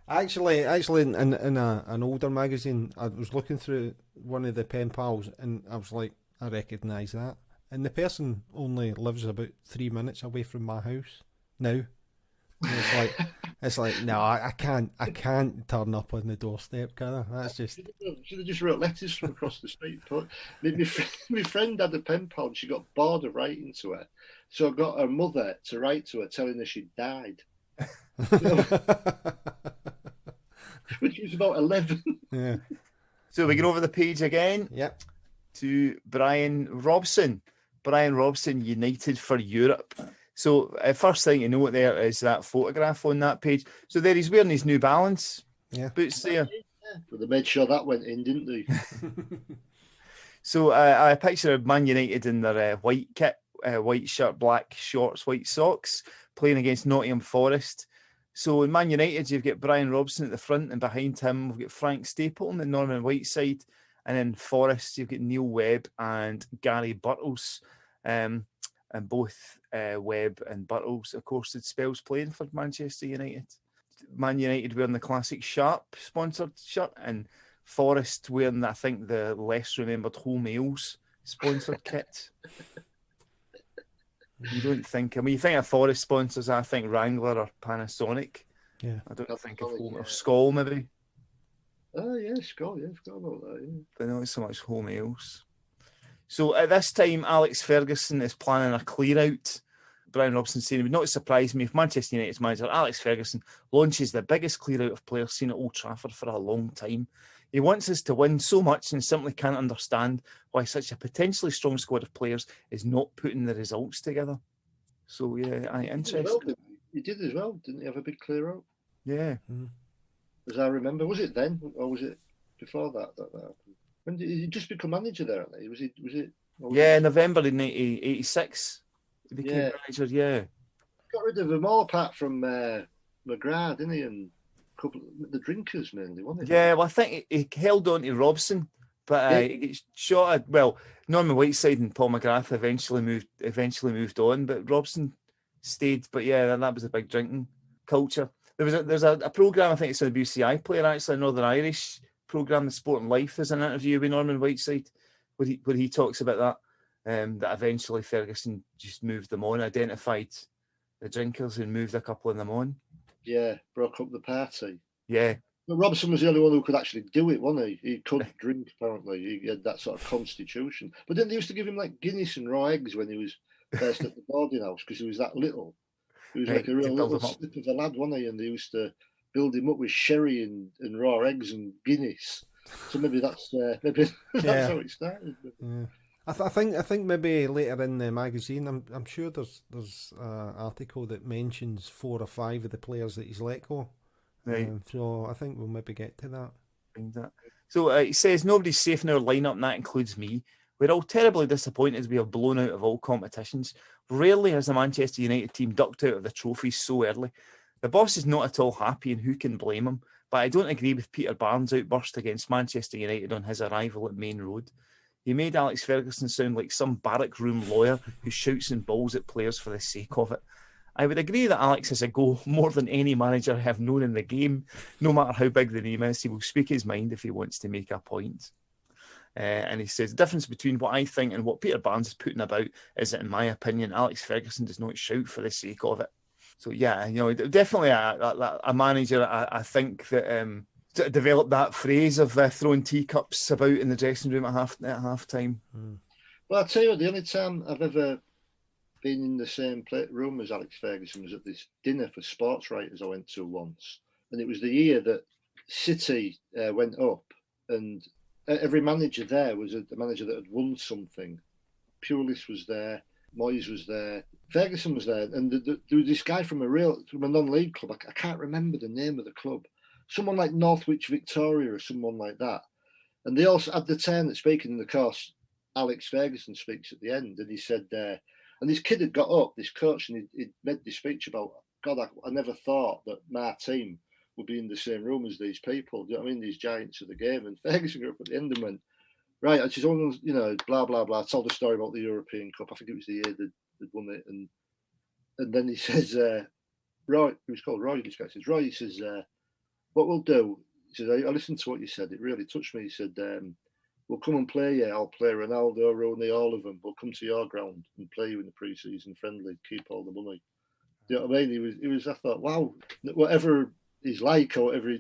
Speaker 1: Actually, in an older magazine, I was looking through one of the pen pals, and I was like, I recognise that. And the person only lives about 3 minutes away from my house now. And it's like no, I can't turn up on the doorstep, can I? That's just.
Speaker 4: Should have just wrote letters from across the street. But my friend had a pen pal, and she got bored of writing to her, so I got her mother to write to her, telling her she died. Which was about 11.
Speaker 2: Yeah. So we get over the page again.
Speaker 1: Yep.
Speaker 2: To Brian Robson. Brian Robson, United for Europe. So first thing you know there is that photograph on that page. So there he's wearing his New Balance boots there.
Speaker 4: Yeah. But they made sure that went in, didn't they?
Speaker 2: So I picture Man United in their white kit, white shirt, black shorts, white socks, playing against Nottingham Forest. So in Man United, you've got Brian Robson at the front, and behind him we've got Frank Stapleton and Norman Whiteside. And in Forest, you've got Neil Webb and Gary Birtles. And both Webb and Birtles, of course, had spells playing for Manchester United. Man United wearing the classic Sharp sponsored shirt, and Forest wearing, I think, the less remembered Home Ales sponsored kit. You don't think, you think of Forest sponsors, I think Wrangler or Panasonic.
Speaker 1: Yeah.
Speaker 2: I don't think of Home, or Skoll maybe.
Speaker 4: Oh, yeah, Skoll, yeah, I forgot about that, yeah.
Speaker 2: But not so much Home Ales. So at this time, Alex Ferguson is planning a clear-out. Brian Robson saying it would not surprise me if Manchester United's manager Alex Ferguson launches the biggest clear-out of players seen at Old Trafford for a long time. He wants us to win so much and simply can't understand why such a potentially strong squad of players is not putting the results together. So, yeah, interesting.
Speaker 4: He did as well, didn't he have a big clear out?
Speaker 2: Yeah.
Speaker 4: As I remember. Was it then, or was it before that happened? When did he just become manager there? Was it?
Speaker 2: November in 1986. He became manager,
Speaker 4: Got rid of them all apart from McGrath, didn't he? And a couple of the drinkers mainly, wasn't it?
Speaker 2: Yeah, well, I think he held on to Robson, but he shot at, well, Norman Whiteside and Paul McGrath eventually moved on, but Robson stayed. But yeah, that was a big drinking culture. There's a programme, I think it's on the BBC iPlayer, actually, a Northern Irish programme, The Sport and Life. There's an interview with Norman Whiteside where he talks about that, that eventually Ferguson just moved them on, identified the drinkers and moved a couple of them on.
Speaker 4: Yeah, broke up the party.
Speaker 2: Yeah.
Speaker 4: But Robson was the only one who could actually do it, wasn't he? He could drink, apparently. He had that sort of constitution. But didn't they used to give him like Guinness and raw eggs when he was first at the boarding house because he was that little? He was like a real little slip of a lad, wasn't he? And they used to build him up with sherry and raw eggs and Guinness. So maybe that's how it started.
Speaker 1: Yeah. I think maybe later in the magazine, I'm sure there's an article that mentions 4 or 5 of the players that he's let go.
Speaker 2: Right.
Speaker 1: So I think we'll maybe get to that.
Speaker 2: So he says nobody's safe in our lineup, and that includes me. We're all terribly disappointed as we have blown out of all competitions. Rarely has the Manchester United team ducked out of the trophies so early. The boss is not at all happy, and who can blame him? But I don't agree with Peter Barnes' outburst against Manchester United on his arrival at Main Road. He made Alex Ferguson sound like some barrack room lawyer who shouts and bawls at players for the sake of it. I would agree that Alex has a go more than any manager I have known in the game. No matter how big the name is, he will speak his mind if he wants to make a point. And he says, the difference between what I think and what Peter Barnes is putting about is that, in my opinion, Alex Ferguson does not shout for the sake of it. So, yeah, definitely a manager, I think, that developed that phrase of throwing teacups about in the dressing room at half time.
Speaker 4: Well, I'll tell you what, the only time I've ever been in the same room as Alex Ferguson was at this dinner for sports writers I went to once. And it was the year that City went up, and every manager there was a manager that had won something. Pulis was there, Moyes was there, Ferguson was there, and there was this guy from a non-league club. I can't remember the name of the club. Someone like Northwich Victoria or someone like that. And they also had the turn at speaking in the course. Alex Ferguson speaks at the end, and he said, and this kid had got up, this coach, and he'd made this speech about, God, I never thought that my team would be in the same room as these people. Do you know what I mean? These giants of the game. And Ferguson got up at the end and went, right, I just, blah, blah, blah. I told a story about the European Cup. I think it was the year they'd won it. And then he says, Roy, he was called Roy, this guy says, Roy, he says, what we'll do, he says, I listened to what you said. It really touched me. He said, we'll come and play you. I'll play Ronaldo, Rooney, all of them. We'll come to your ground and play you in the pre-season friendly. Keep all the money. Do you know what I mean? He was. I thought, wow, whatever he's like, or whatever,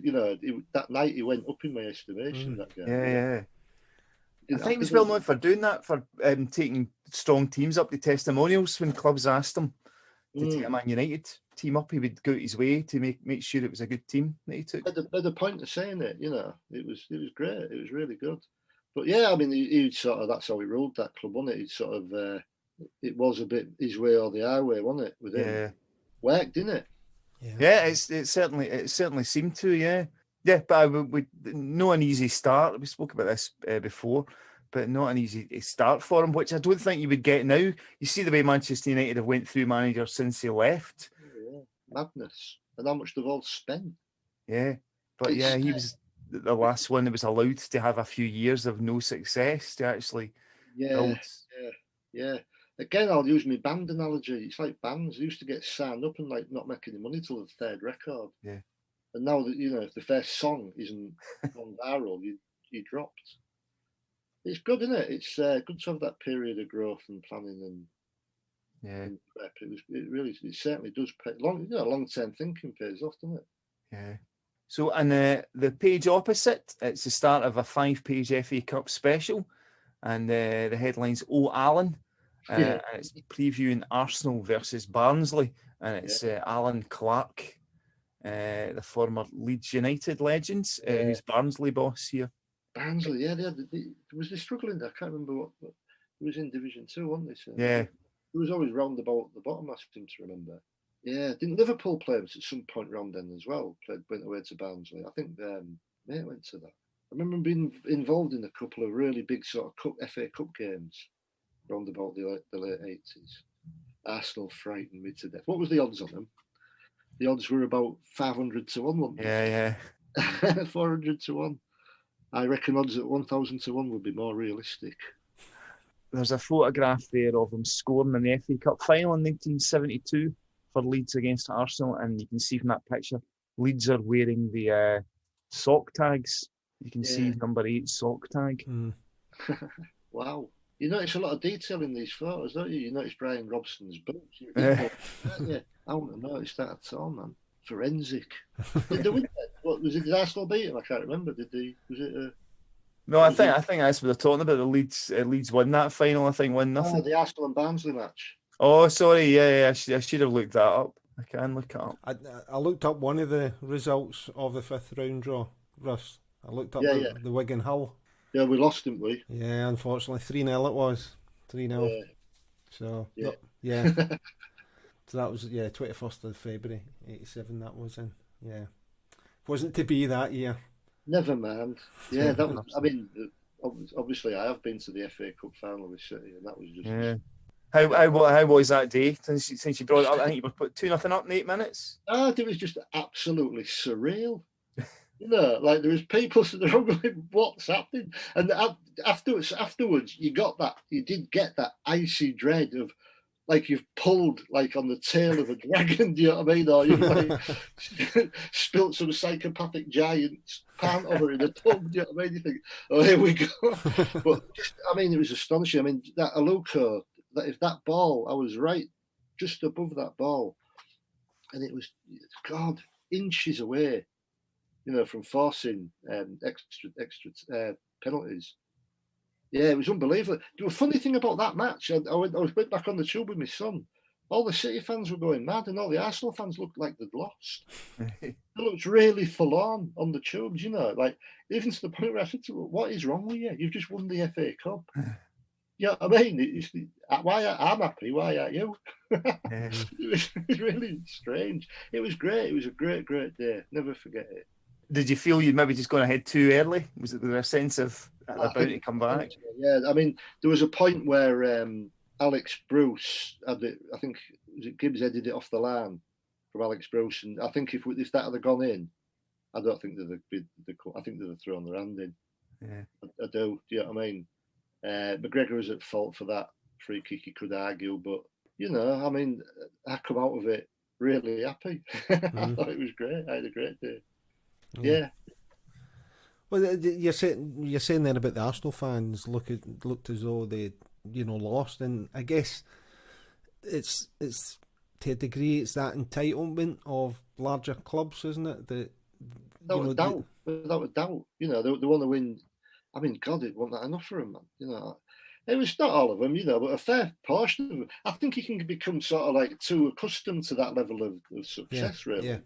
Speaker 4: that night he went up in my estimation. That guy.
Speaker 2: Yeah. I think he was well known for doing that, for taking strong teams up to testimonials when clubs asked him to take a Man United team up. He would go out his way to make sure it was a good team that he took.
Speaker 4: At the point of saying it, it was great. It was really good. But yeah, I mean, he sort of, that's how he ruled that club, wasn't it? He sort of, it was a bit his way or the highway, wasn't it? With him.
Speaker 2: Yeah.
Speaker 4: Worked, didn't it?
Speaker 2: Yeah, it certainly seemed to, yeah. Yeah, but not an easy start. We spoke about this before, but not an easy start for him, which I don't think you would get now. You see the way Manchester United have went through managers since he left.
Speaker 4: Yeah, madness. And how much they've all spent.
Speaker 2: Yeah, but he was the last one that was allowed to have a few years of no success to actually build.
Speaker 4: Yeah. Again, I'll use my band analogy. It's like bands. They used to get signed up and like not make any money till the third record.
Speaker 2: Yeah.
Speaker 4: And now that, if the first song isn't gone viral, you dropped. It's good, isn't it? It's good to have that period of growth and planning and prep. It certainly does pay. Long-term thinking pays off, doesn't it?
Speaker 2: Yeah. So, and the page opposite, it's the start of a 5-page FA Cup special, and the headline's "Oh Alan," and it's previewing Arsenal versus Barnsley, and it's Alan Clark, the former Leeds United legend, who's Barnsley boss here.
Speaker 4: Barnsley, yeah, was they struggling there? I can't remember what it was in Division 2, wasn't they? So
Speaker 2: Yeah.
Speaker 4: it was always round about the bottom, I seem to remember. Yeah, didn't Liverpool play us at some point round then as well? Went away to Barnsley. I think mate went to that. I remember being involved in a couple of really big sort of FA Cup games round about the late 80s. Arsenal frightened me to death. What was the odds on them? The odds were about 500 to 1, weren't
Speaker 2: they?
Speaker 4: Yeah. 400 to 1. I reckon odds at 1,000 to 1 would be more realistic.
Speaker 2: There's a photograph there of them scoring in the FA Cup final in 1972 for Leeds against Arsenal, and you can see from that picture, Leeds are wearing the sock tags. You can see number 8 sock tag.
Speaker 4: Wow. You notice a lot of detail in these photos, don't you? You notice Brian Robson's boots. I wouldn't have noticed that at all, man. Forensic. Did they win that? What was it? Did Arsenal beat them? I can't remember. Was it?
Speaker 2: No, I think that's what they're talking about. The Leeds won that final. I think 1-0.
Speaker 4: Oh, the Arsenal and Barnsley match.
Speaker 2: Oh, sorry. Yeah. I should have looked that up. I can look it up.
Speaker 1: I looked up one of the results of the 5th round draw, Russ. I looked up the Wigan Hull.
Speaker 4: Yeah, we lost, didn't we?
Speaker 1: Yeah, unfortunately, 3-0 it was. 3-0.
Speaker 4: Yeah.
Speaker 1: So so that was 21st of February '87. That was in. Yeah, wasn't to be that year.
Speaker 4: Never mind. Yeah, that was. I mean, obviously, I have been to the FA Cup final with City, and that was just.
Speaker 2: Yeah. How was that day since you brought it up? I think you were put 2-0 up in 8 minutes.
Speaker 4: It was just absolutely surreal. Like there was people sitting there going, "What's happening?" And afterwards, you did get that icy dread of, like you've pulled like on the tail of a dragon. Do you know what I mean? Or you've like spilt some psychopathic giant's pant over in the pub. Do you know what I mean? You think, "Oh, here we go." But it was astonishing. I mean, that Aluko, if that ball, I was right just above that ball, and it was, God, inches away. From forcing extra penalties. Yeah, it was unbelievable. The funny thing about that match, I went back on the tube with my son. All the City fans were going mad, and all the Arsenal fans looked like they'd lost. It looked really forlorn on the tubes, like even to the point where I said to them, "What is wrong with you? You've just won the FA Cup." Yeah, I mean, why I'm happy? Why aren't you? It was really strange. It was great. It was a great day. Never forget it.
Speaker 2: Did you feel you'd maybe just gone ahead too early? Was there a sense of about to come back?
Speaker 4: Yeah, I mean, there was a point where Alex Bruce had it. I think Gibbs headed it off the line from Alex Bruce, and I think if that had gone in, I don't think I think they'd have thrown their hand in.
Speaker 2: Yeah,
Speaker 4: I do. Do you know what I mean? McGregor was at fault for that free kick. He could argue, but I come out of it really happy. I thought it was great. I had a great day. Yeah.
Speaker 1: Well, you're saying then about the Arsenal fans looked as though they lost, and I guess it's to a degree it's that entitlement of larger clubs, isn't it? Without a doubt. They want to win. I mean, God, it wasn't that enough for them, man. It was not all of them, but a fair portion of them. I think you can become sort of like too accustomed to that level of success, really. Yeah.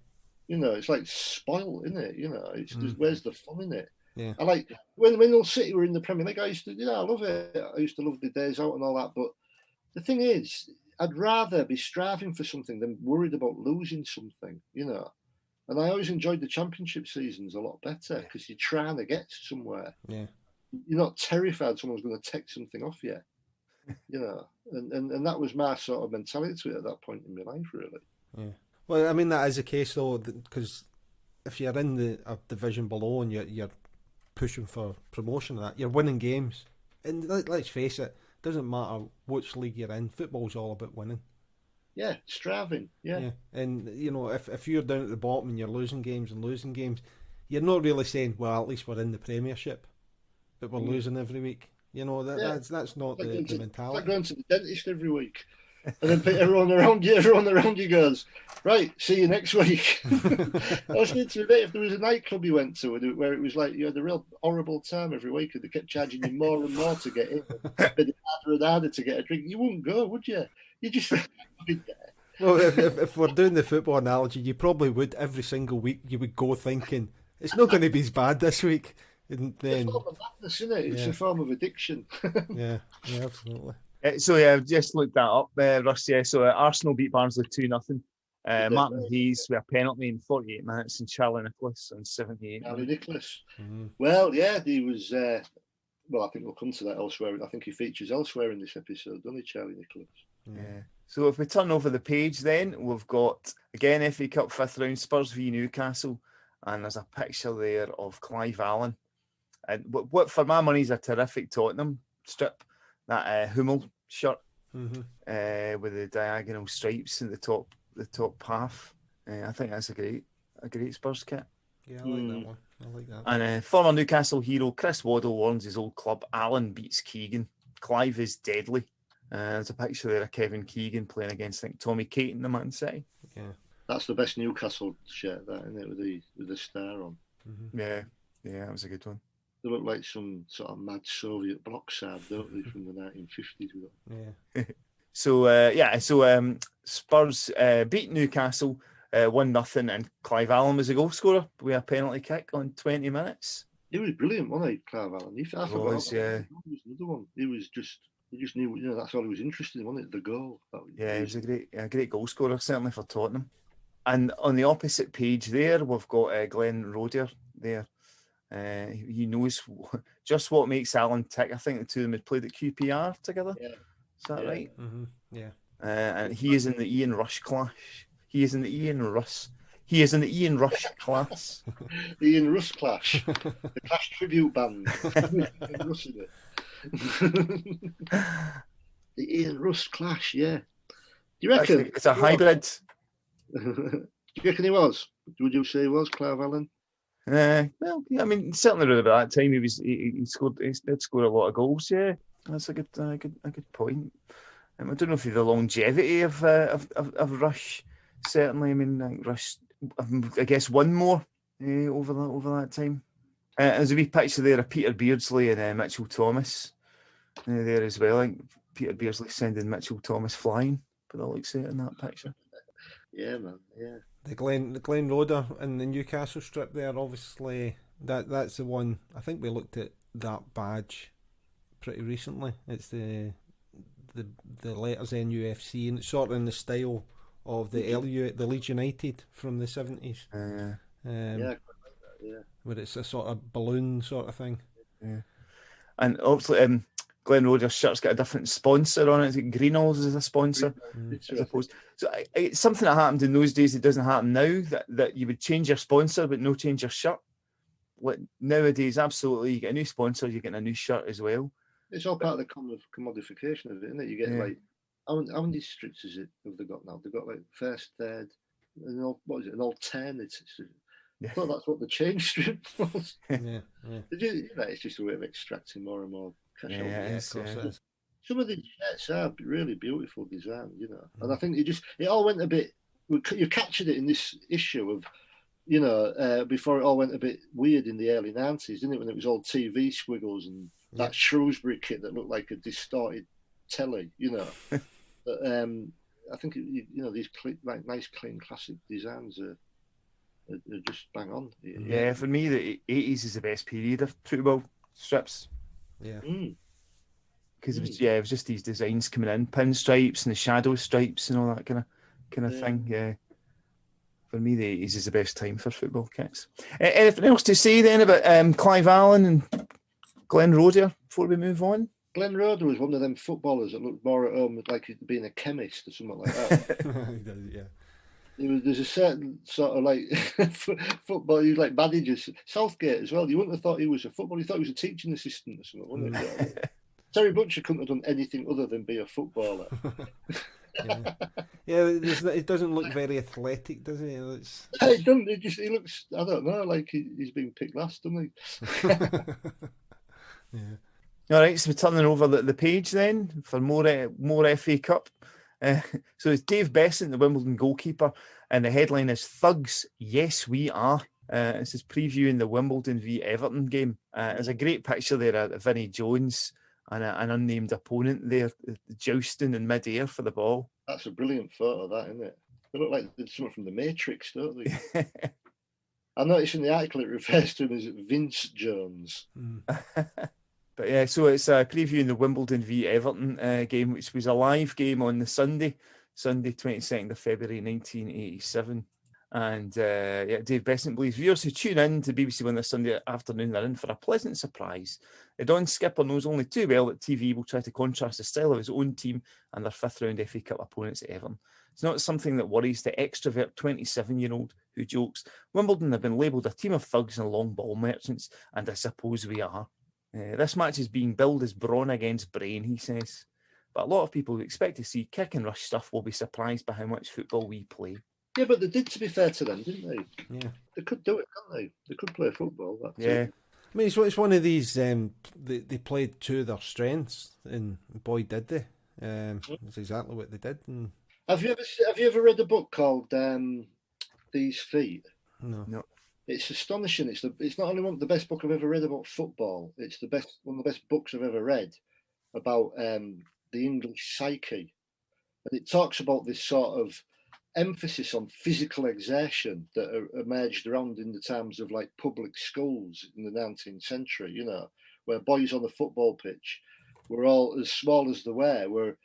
Speaker 1: It's like spoiled, isn't it? It's just, where's the fun in it? Yeah.
Speaker 4: I like when Hull City were in the Premier League, I used to, I love it. I used to love the days out and all that. But the thing is, I'd rather be striving for something than worried about losing something, And I always enjoyed the Championship seasons a lot better because you're trying to get somewhere.
Speaker 1: Yeah.
Speaker 4: You're not terrified someone's going to take something off you, And that was my sort of mentality to it at that point in my life, really.
Speaker 1: Yeah. Well, I mean, that is the case, though, because if you're in the division below and you're pushing for promotion and that, you're winning games. And let's face it, doesn't matter which league you're in, football's all about winning.
Speaker 4: Yeah, striving, yeah.
Speaker 1: And, if you're down at the bottom and you're losing games, you're not really saying, well, at least we're in the Premiership, but we're losing every week. That's not the mentality.
Speaker 4: It's like going to the dentist every week. And then everyone around you goes, right, see you next week. I was thinking to me, if there was a nightclub you went to where it was like you had a real horrible time every week and they kept charging you more and more to get in, but it's harder and harder to get a drink, you wouldn't go, would you? You just
Speaker 1: Well, if we're doing the football analogy, you probably would every single week. You would go thinking it's not going to be as bad this week. And
Speaker 4: It's a
Speaker 1: then,
Speaker 4: form of madness, isn't it? It's
Speaker 1: Yeah.
Speaker 4: a form of addiction.
Speaker 1: yeah, absolutely.
Speaker 2: So yeah, I've just looked that up, Russ. Yeah, so Arsenal beat Barnsley 2-0.
Speaker 4: Did they?
Speaker 2: Martin Hayes with a penalty in 48 minutes and Charlie Nicholas in 78
Speaker 4: Charlie
Speaker 2: minutes.
Speaker 4: Nicholas.
Speaker 1: Mhm.
Speaker 4: Well, yeah, he was. Well, I think we'll come to that elsewhere. I think he features elsewhere in this episode, doesn't he, Charlie Nicholas?
Speaker 2: Yeah. So if we turn over the page, then we've got again FA Cup 5th round, Spurs v Newcastle, and there's a picture there of Clive Allen. And what for my money is a terrific Tottenham strip, that Hummel shirt
Speaker 1: Mhm.
Speaker 2: with the diagonal stripes in the top half. I think that's a great Spurs kit.
Speaker 1: Yeah, I like that one. I like that.
Speaker 2: And former Newcastle hero Chris Waddle warns his old club Allen beats Keegan. Clive is deadly. There's a picture there of Kevin Keegan playing against, I think, Tommy Caton, the Man City.
Speaker 1: Yeah.
Speaker 4: That's the best Newcastle shirt, that, isn't it, with the star on.
Speaker 1: Mhm.
Speaker 2: Yeah, that was a good one.
Speaker 4: They look like some sort of mad Soviet bloc side, don't they, from the 1950s?
Speaker 1: Yeah.
Speaker 2: So Spurs beat Newcastle 1-0, and Clive Allen was the goal scorer with a penalty kick on 20 minutes.
Speaker 4: He was brilliant, wasn't he, Clive Allen? I forgot.
Speaker 2: Was, yeah.
Speaker 4: He was another one. He just knew, that's all he was interested in, wasn't it? The goal.
Speaker 2: He was a great goal scorer, certainly for Tottenham. And on the opposite page there, we've got Glenn Rodier there. He knows just what makes Alan tick. I think the two of them had played at QPR together.
Speaker 4: Yeah.
Speaker 2: Is that right?
Speaker 1: Mhm. Yeah.
Speaker 2: And he is in the Ian Rush clash. He is in the Ian Rush class.
Speaker 4: The Ian Russ Clash. The Clash tribute band. Ian Russ in it. The Ian Russ Clash, yeah. Do you reckon?
Speaker 2: It's a hybrid.
Speaker 4: Do you reckon he was? Would you say he was, Clive Allen?
Speaker 2: Well, yeah, I mean, certainly around about that time, he did score a lot of goals. Yeah, that's a good point. I don't know if the longevity of Rush. Certainly, I mean, I think Rush, I guess, won more over that time. There's a wee picture there of Peter Beardsley and Mitchell Thomas there as well. I think Peter Beardsley sending Mitchell Thomas flying, but that looks it in that picture.
Speaker 4: Yeah, man. Yeah.
Speaker 1: The Glen Roder in the Newcastle strip there, obviously, that's the one. I think we looked at that badge pretty recently. It's the letters NUFC, and it's sort of in the style of the Leeds United from the 70s.
Speaker 4: Yeah.
Speaker 1: Where it's a sort of balloon sort of thing.
Speaker 2: Yeah. And obviously, Glen Roder's shirt's got a different sponsor on it. Greenall's is a sponsor, as opposed. So it's something that happened in those days. It doesn't happen now. That you would change your sponsor but no change your shirt. Nowadays, absolutely, you get a new sponsor, you're getting a new shirt as well.
Speaker 4: It's all part of the commodification of it, isn't it? You get like how many districts have they got now? They've got like first, third, and an alternate. I thought that's what the change strip was. It's just a way of extracting more and more cash out.
Speaker 1: Yeah, of course it is.
Speaker 4: Some of these shirts are really beautiful design, and I think it all went a bit. You captured it in this issue of, before it all went a bit weird in the early 90s, didn't it? When it was all TV squiggles and that Shrewsbury kit that looked like a distorted telly, But I think these nice, clean, classic designs are just bang on.
Speaker 2: Yeah, for me, the 80s is the best period of football strips.
Speaker 1: Yeah.
Speaker 2: Because it was just these designs coming in, pinstripes and the shadow stripes and all that kind of thing. Yeah. For me, the 80s is the best time for football kits. Anything else to say then about Clive Allen and Glenn Roder before we move on?
Speaker 4: Glenn Roder was one of them footballers that looked more at home like he'd being a chemist or something like that.
Speaker 1: He does, yeah.
Speaker 4: There's a certain sort of like football, like managers. Southgate as well. You wouldn't have thought he was a footballer. You thought he was a teaching assistant or something, wouldn't you? Terry Butcher couldn't have done anything other than be a footballer.
Speaker 1: It doesn't look very athletic, does he?
Speaker 4: He doesn't. He looks. I don't know. Like he's been picked last, doesn't he?
Speaker 1: Yeah.
Speaker 2: All right, so we're turning over the page then for more FA Cup. So it's Dave Besant, the Wimbledon goalkeeper, and the headline is "Thugs, Yes We Are." This is previewing the Wimbledon v Everton game. There's a great picture there of Vinnie Jones and an unnamed opponent there, jousting in mid-air for the ball.
Speaker 4: That's a brilliant photo, that, isn't it? They look like something from The Matrix, don't they? I noticed in the article it refers to him as Vince Jones.
Speaker 2: But yeah, so it's a previewing the Wimbledon v Everton game, which was a live game on the Sunday 22nd of February 1987. And yeah, Dave Besant believes viewers who tune in to BBC One this Sunday afternoon are in for a pleasant surprise. The Don Skipper knows only too well that TV will try to contrast the style of his own team and their fifth-round FA Cup opponents at Everton. It's not something that worries the extrovert 27-year-old who jokes, Wimbledon have been labelled a team of thugs and long ball merchants, and I suppose we are. This match is being billed as brawn against brain, he says. But a lot of people who expect to see kick and rush stuff will be surprised by how much football we play.
Speaker 4: Yeah, but they did, to be fair to them, didn't they?
Speaker 1: Yeah.
Speaker 4: They could do it, couldn't they? They could play football.
Speaker 2: Yeah.
Speaker 1: I mean, it's one of these, they played to their strengths, and boy, did they. That's exactly what they did. And
Speaker 4: Have you ever read a book called These Feet?
Speaker 1: No.
Speaker 4: It's astonishing. It's not only one of the best book I've ever read about football. It's one of the best books I've ever read about the English psyche, and it talks about this sort of emphasis on physical exertion that emerged around in the times of like public schools in the 19th century. You know, where boys on the football pitch were all as small as they were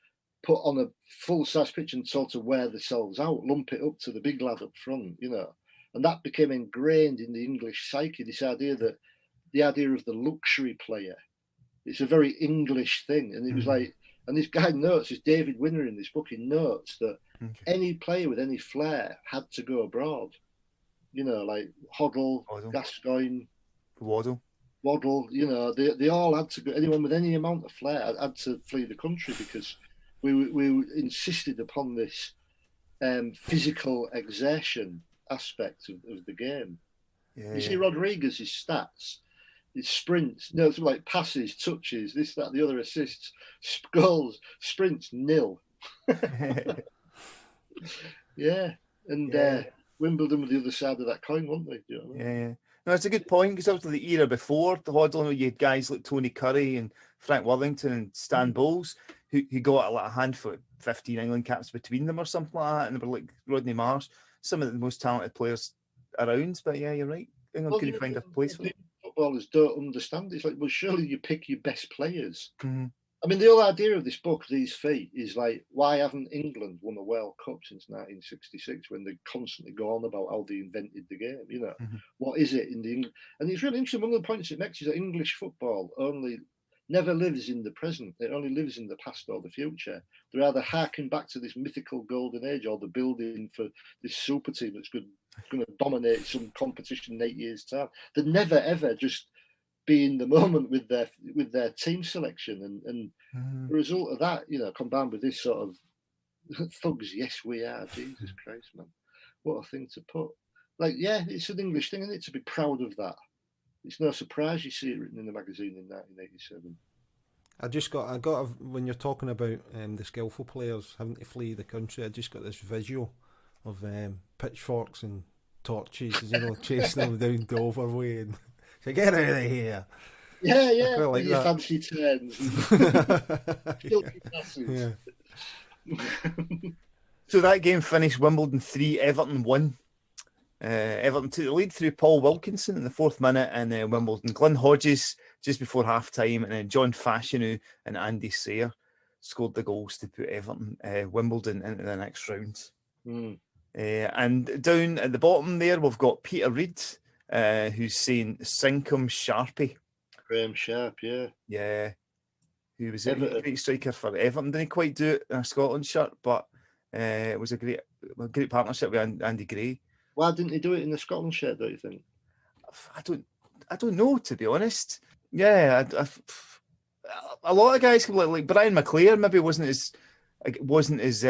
Speaker 4: put on a full-size pitch and told to wear themselves out, lump it up to the big lad up front. You know. And that became ingrained in the English psyche, this idea of the luxury player. It's a very English thing. And it was like, and this guy notes, this David Winner in this book, he notes that any player with any flair had to go abroad. You know, like Hoddle, Gascoigne,
Speaker 2: Waddle,
Speaker 4: you know, they all had to go, anyone with any amount of flair had to flee the country because we insisted upon this physical exertion aspect of the game. You see Rodriguez's stats, his sprints, it's like passes, touches, this, that, the other, assists, goals, sprints, nil. Yeah. And Wimbledon were the other side of that coin, weren't they? You know what I mean?
Speaker 2: Yeah. No, it's a good point, because after the era before the Hoddle, you had guys like Tony Curry and Frank Worthington and Stan Bowles who got a handful of 15 England caps between them or something like that, and they were like Rodney Marsh, some of the most talented players around. But yeah, you're right. England couldn't find a place for them.
Speaker 4: Footballers don't understand. It's like, well, surely you pick your best players.
Speaker 2: Mm-hmm.
Speaker 4: I mean, the whole idea of this book, These Feet, is like, why haven't England won a World Cup since 1966 when they constantly go on about how they invented the game? You know, what is it in the England? And it's really interesting. One of the points it makes is that English football only never lives in the present. It only lives in the past or the future. They're either harking back to this mythical golden age or the building for this super team that's going to dominate some competition in 8 years' time. They never, ever just be in the moment with their team selection. And the result of that, you know, combined with this sort of thugs, yes, we are. Jesus Christ, man. What a thing to put. Like, yeah, it's an English thing, isn't it, to be proud of that. It's no surprise you see it written in the magazine in 1987. I got
Speaker 1: when you're talking about the skillful players having to flee the country, I just got this visual of pitchforks and torches, you know, chasing them down Dover way and say, get out of here.
Speaker 4: Yeah.
Speaker 1: Like
Speaker 4: your
Speaker 1: that.
Speaker 4: fancy turns.
Speaker 1: Yeah.
Speaker 2: So that game finished Wimbledon 3, Everton 1. Everton took the lead through Paul Wilkinson in the 4th minute, and Wimbledon. Glyn Hodges just before half time, and then John Fashanu and Andy Sayer scored the goals to put Wimbledon into the next round. And down at the bottom there, we've got Peter Reid, who's saying Sinkum Sharpie.
Speaker 4: Graham Sharp, yeah.
Speaker 2: Yeah. Who was a great striker for Everton. Didn't quite do it in a Scotland shirt, but it was a great partnership with Andy Gray.
Speaker 4: Why didn't he do it in the Scotland shirt, don't you think?
Speaker 2: I don't know, to be honest. Yeah, a lot of guys like Brian McClare maybe wasn't as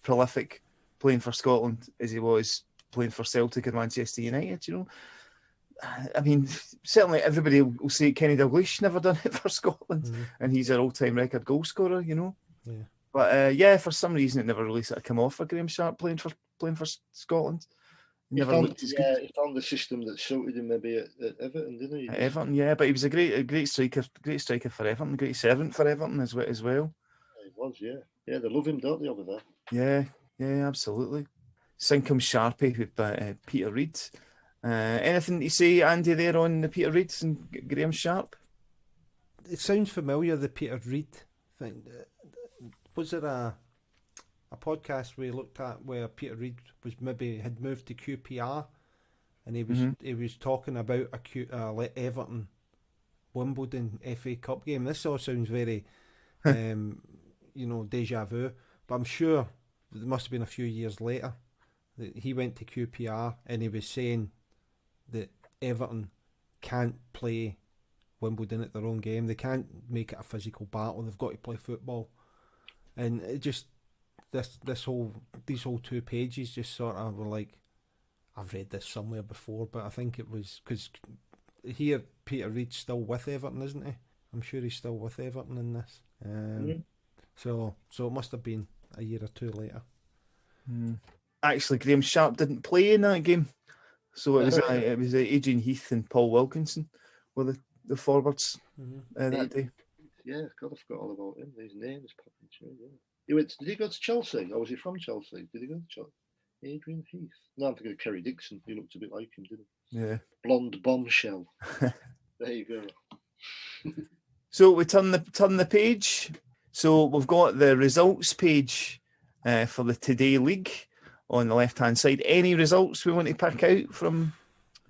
Speaker 2: prolific playing for Scotland as he was playing for Celtic and Manchester United. You know, I mean, certainly everybody will say Kenny Dalglish never done it for Scotland, and he's an all-time record goal scorer. You know,
Speaker 1: yeah.
Speaker 2: But for some reason it never really sort of come off for Graham Sharp playing for Scotland.
Speaker 4: He found the system that suited him maybe at Everton, didn't he?
Speaker 2: At Everton, yeah, but he was a great striker for Everton, great servant for Everton as well.
Speaker 4: He was, yeah. Yeah, they love him, don't they, over there?
Speaker 2: Yeah, absolutely. Sinkum Sharpie with Peter Reid. Anything to say, Andy, there on the Peter Reeds and Graham Sharp?
Speaker 1: It sounds familiar, the Peter Reid thing. Was there a podcast we looked at where Peter Reid was maybe had moved to QPR, and he was talking about like Everton Wimbledon FA Cup game. This all sounds very deja vu, but I'm sure it must have been a few years later that he went to QPR and he was saying that Everton can't play Wimbledon at their own game. They can't make it a physical battle. They've got to play football, and it just these whole 2 pages just sort of were like, I've read this somewhere before, but I think it was because here Peter Reid's still with Everton, isn't he? I'm sure he's still with Everton in this. So it must have been a year or 2 later.
Speaker 2: Actually, Graham Sharp didn't play in that game, so it was Adrian Heath and Paul Wilkinson were the forwards that day.
Speaker 4: Yeah, God, I forgot all about him. His name is popping through. Yeah. Did he go to Chelsea, or was he from Chelsea? Did he go to Chelsea? Adrian Heath. No, I'm thinking of Kerry Dixon. He looked a bit like him, didn't he?
Speaker 2: Yeah.
Speaker 4: Blonde bombshell. There you go.
Speaker 2: So we turn the page. So we've got the results page for the Today League on the left-hand side. Any results we want to pick out from?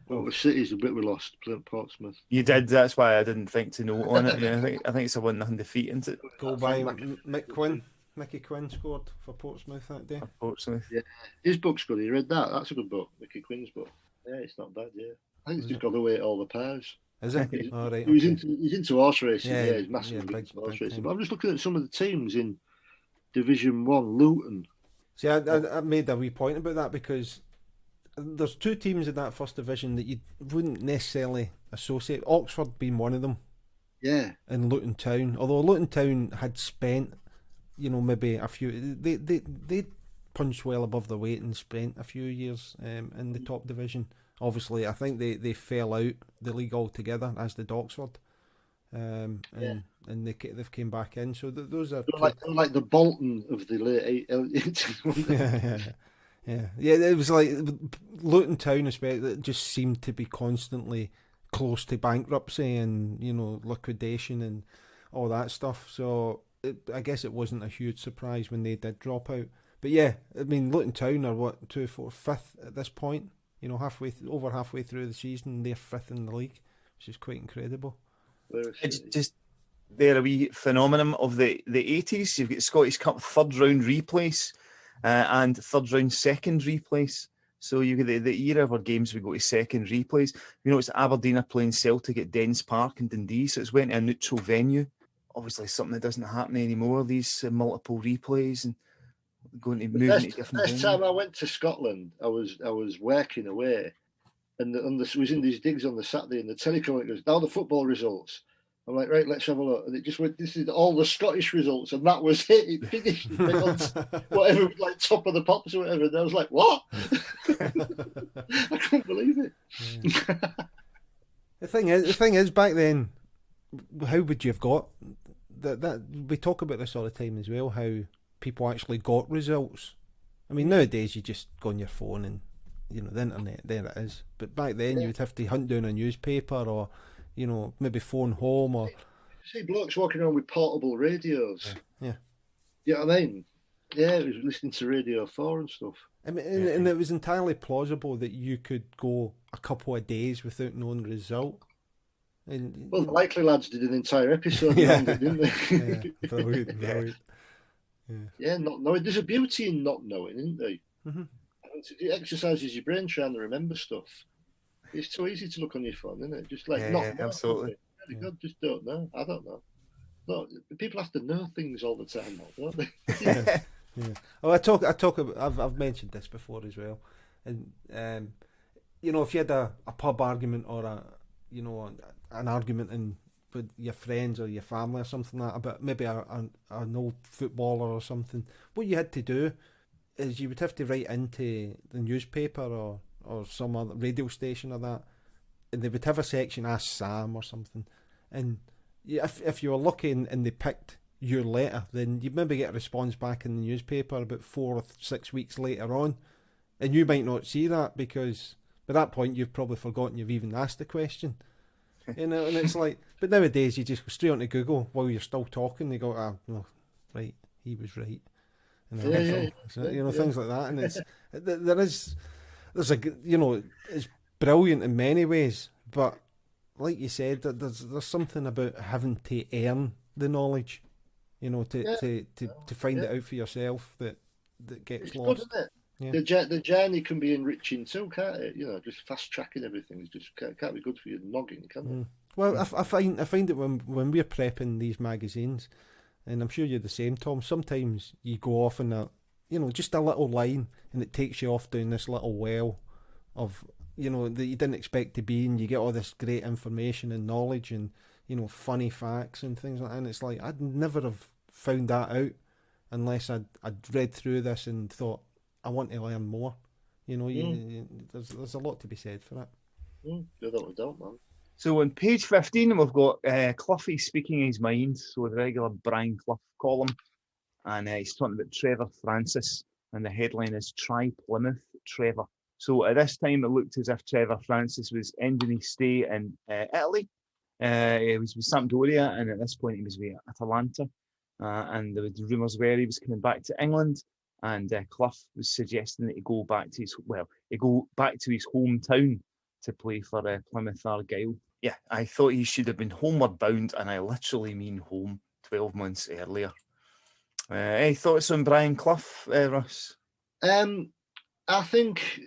Speaker 4: Well, the City's a bit we lost, Portsmouth.
Speaker 2: You did. That's why I didn't think to note on it. Yeah, I think it's a 1-0 defeat, isn't it?
Speaker 1: Goal by Mickey Quinn scored for Portsmouth that day.
Speaker 2: Portsmouth.
Speaker 4: Yeah, his book's good. You read that? That's a good book, Mickey Quinn's book. Yeah, it's not bad. Yeah, I think he's just got away at all the pairs.
Speaker 1: Is it? All right.
Speaker 4: He's into horse racing. Yeah, he's massively
Speaker 1: big
Speaker 4: into horse racing.
Speaker 1: time.
Speaker 4: But I'm just looking at some of the teams in Division 1. Luton.
Speaker 1: See, I made a wee point about that because there's 2 teams in that first division that you wouldn't necessarily associate. Oxford being one of them.
Speaker 4: Yeah.
Speaker 1: And Luton Town. Although Luton Town had spent, maybe a few... They punched well above their weight and spent a few years in the top division. Obviously, I think they fell out the league altogether, as did Oxford. And they've came back in. So those are...
Speaker 4: They're like the Bolton of the late 80s.
Speaker 1: Yeah, it was like Luton Town, especially, that just seemed to be constantly close to bankruptcy and liquidation and all that stuff. So I guess it wasn't a huge surprise when they did drop out. But yeah, I mean, Luton Town are what, 2, 4, 5th at this point. Over halfway through the season, they're 5th in the league, which is quite incredible.
Speaker 2: It's just they're a wee phenomenon of the 80s. You've got Scottish Cup 3rd round replays. And 3rd round second replays. So you get the era where games would go to second replays. It's Aberdeen are playing Celtic at Dens Park in Dundee, so it's went to a neutral venue. Obviously, something that doesn't happen anymore. These multiple replays and going to move into different.
Speaker 4: First time I went to Scotland, I was working away, and was in these digs on the Saturday, and the telecom goes, "Now the football results." I'm like, right, let's have a look. And it just went, this is all the Scottish results. And that was it. It finished. Whatever, like top of the pops or whatever. And I was like, what? I couldn't believe it.
Speaker 1: Yeah. The thing is, back then, how would you have got that? We talk about this all the time as well, how people actually got results. I mean, nowadays you just go on your phone and, the internet, there it is. But back then you would have to hunt down a newspaper or, maybe phone home or...
Speaker 4: See blokes walking around with portable radios.
Speaker 1: Yeah.
Speaker 4: You know what I mean? Yeah, he was listening to Radio 4 and stuff.
Speaker 1: I mean, and it was entirely plausible that you could go a couple of days without knowing the result. And,
Speaker 4: well, the Likely Lads did an entire episode around it, didn't they?
Speaker 1: Yeah, brilliant.
Speaker 4: Yeah, not knowing. There's a beauty in not knowing, isn't there?
Speaker 1: Mm-hmm.
Speaker 4: It exercises your brain trying to remember stuff. It's too easy to look on your phone, isn't it? Just like not know,
Speaker 2: absolutely.
Speaker 4: Really good, just don't know. I don't know. No, people have to know things all the time, don't they?
Speaker 1: Yeah. Well, I talk about. I've mentioned this before as well, and if you had a pub argument or an argument with your friends or your family or something like that about maybe an old footballer or something, what you had to do is you would have to write into the newspaper or some other radio station or that, and they would have a section, Ask Sam or something, and if you were lucky and they picked your letter, then you'd maybe get a response back in the newspaper about 4 or 6 weeks later on, and you might not see that because by that point you've probably forgotten you've even asked the question. And it's like, but nowadays you just go straight onto Google while you're still talking. They go, no, right, he was right. Things like that. And there's it's brilliant in many ways, but like you said, there's something about having to earn the knowledge, to find it out for yourself that gets
Speaker 4: it's
Speaker 1: lost.
Speaker 4: Good, isn't it?
Speaker 1: Yeah.
Speaker 4: The journey can be enriching too, can't it? Just fast tracking everything just can't be good for your noggin, can it?
Speaker 1: Well, I find that when we're prepping these magazines, and I'm sure you're the same, Tom. Sometimes you go off in just a little line, and it takes you off down this little well of that you didn't expect to be, and you get all this great information and knowledge and funny facts and things like that. And it's like I'd never have found that out unless I'd read through this and thought, I want to learn more. There's a lot to be said for that.
Speaker 4: Without a doubt, man.
Speaker 2: So on page 15, we've got Cloughie speaking his mind, so the regular Brian Clough column, and he's talking about Trevor Francis, and the headline is "Try Plymouth, Trevor." So at this time, it looked as if Trevor Francis was ending his stay in Italy. He was with Sampdoria, and at this point, he was with Atalanta. And the rumours were he was coming back to England, and Clough was suggesting that he go back to his hometown to play for Plymouth Argyle. Yeah, I thought he should have been homeward bound, and I literally mean home 12 months earlier. Any thoughts on Brian Clough, Russ?
Speaker 4: I think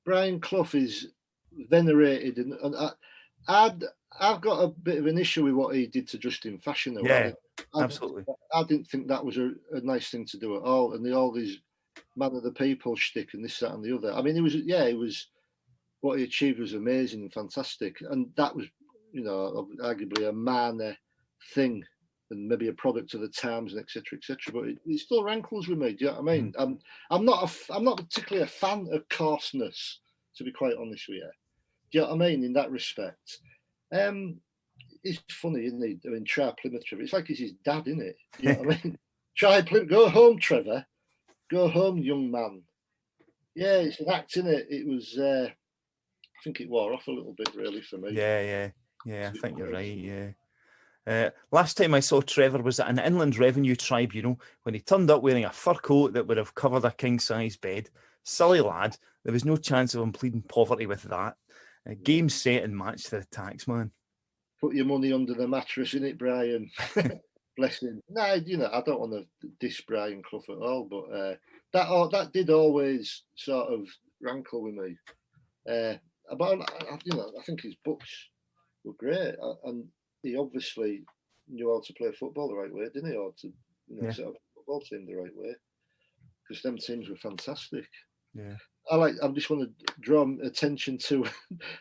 Speaker 4: Brian Clough is venerated, and I've got a bit of an issue with what he did to Justin Fashanu.
Speaker 2: Yeah, absolutely.
Speaker 4: I didn't think that was a nice thing to do at all, and all these man of the people shtick and this, that, and the other. I mean, it was what he achieved was amazing and fantastic, and that was, arguably a minor thing and maybe a product of the times and etc. But it still rankles with me. Do you know what I mean? I'm not particularly a fan of coarseness, to be quite honest with you. Do you know what I mean in that respect? It's funny, isn't it? I mean, try Plymouth, Trevor. It's like he's his dad, isn't it? You know what I mean? Try Plymouth. Go home, Trevor. Go home, young man. Yeah, it's an act, isn't it? It was. I think it wore off a little bit, really, for me.
Speaker 2: Yeah. I think you're right. Yeah. Last time I saw Trevor was at an Inland Revenue tribunal when he turned up wearing a fur coat that would have covered a king-size bed. Silly lad. There was no chance of him pleading poverty with that. Game, set, and match to the taxman.
Speaker 4: Put your money under the mattress, innit, Brian? Bless him. No, I don't want to diss Brian Clough at all, but that did always sort of rankle with me. But I think his books were great, and he obviously knew how to play football the right way, didn't he? Or to set up a football team the right way, because them teams were fantastic.
Speaker 2: Yeah.
Speaker 4: I just want to draw attention to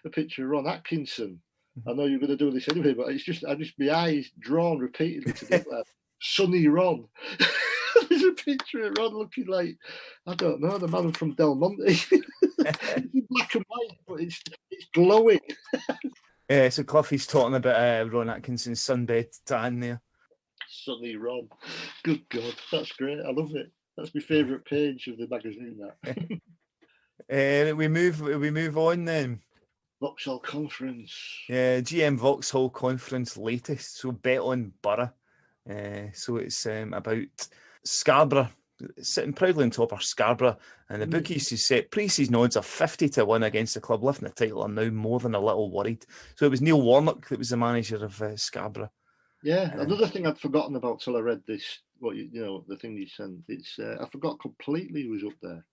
Speaker 4: a picture of Ron Atkinson. I know you're going to do this anyway, but it's just my eyes drawn repeatedly to the Sonny Ron. There's a picture of Ron looking like, I don't know, the man from Del Monte. It's black and white, but it's glowing.
Speaker 2: Yeah, so Cloughie's talking about Ron Atkinson's sunbed tan there.
Speaker 4: Sonny Ron. Good God, that's great. I love it. That's my favourite page of the magazine, that.
Speaker 2: We move on then.
Speaker 4: Vauxhall Conference.
Speaker 2: Yeah, GM Vauxhall Conference latest. So bet on Borough. So it's about Scarborough sitting proudly on top of Scarborough, and the bookies who set pre-season odds of 50-1 against the club lifting the title are now more than a little worried. So it was Neil Warnock that was the manager of Scarborough.
Speaker 4: Yeah, another thing I'd forgotten about till I read this. The thing you sent. It's I forgot completely he was up there.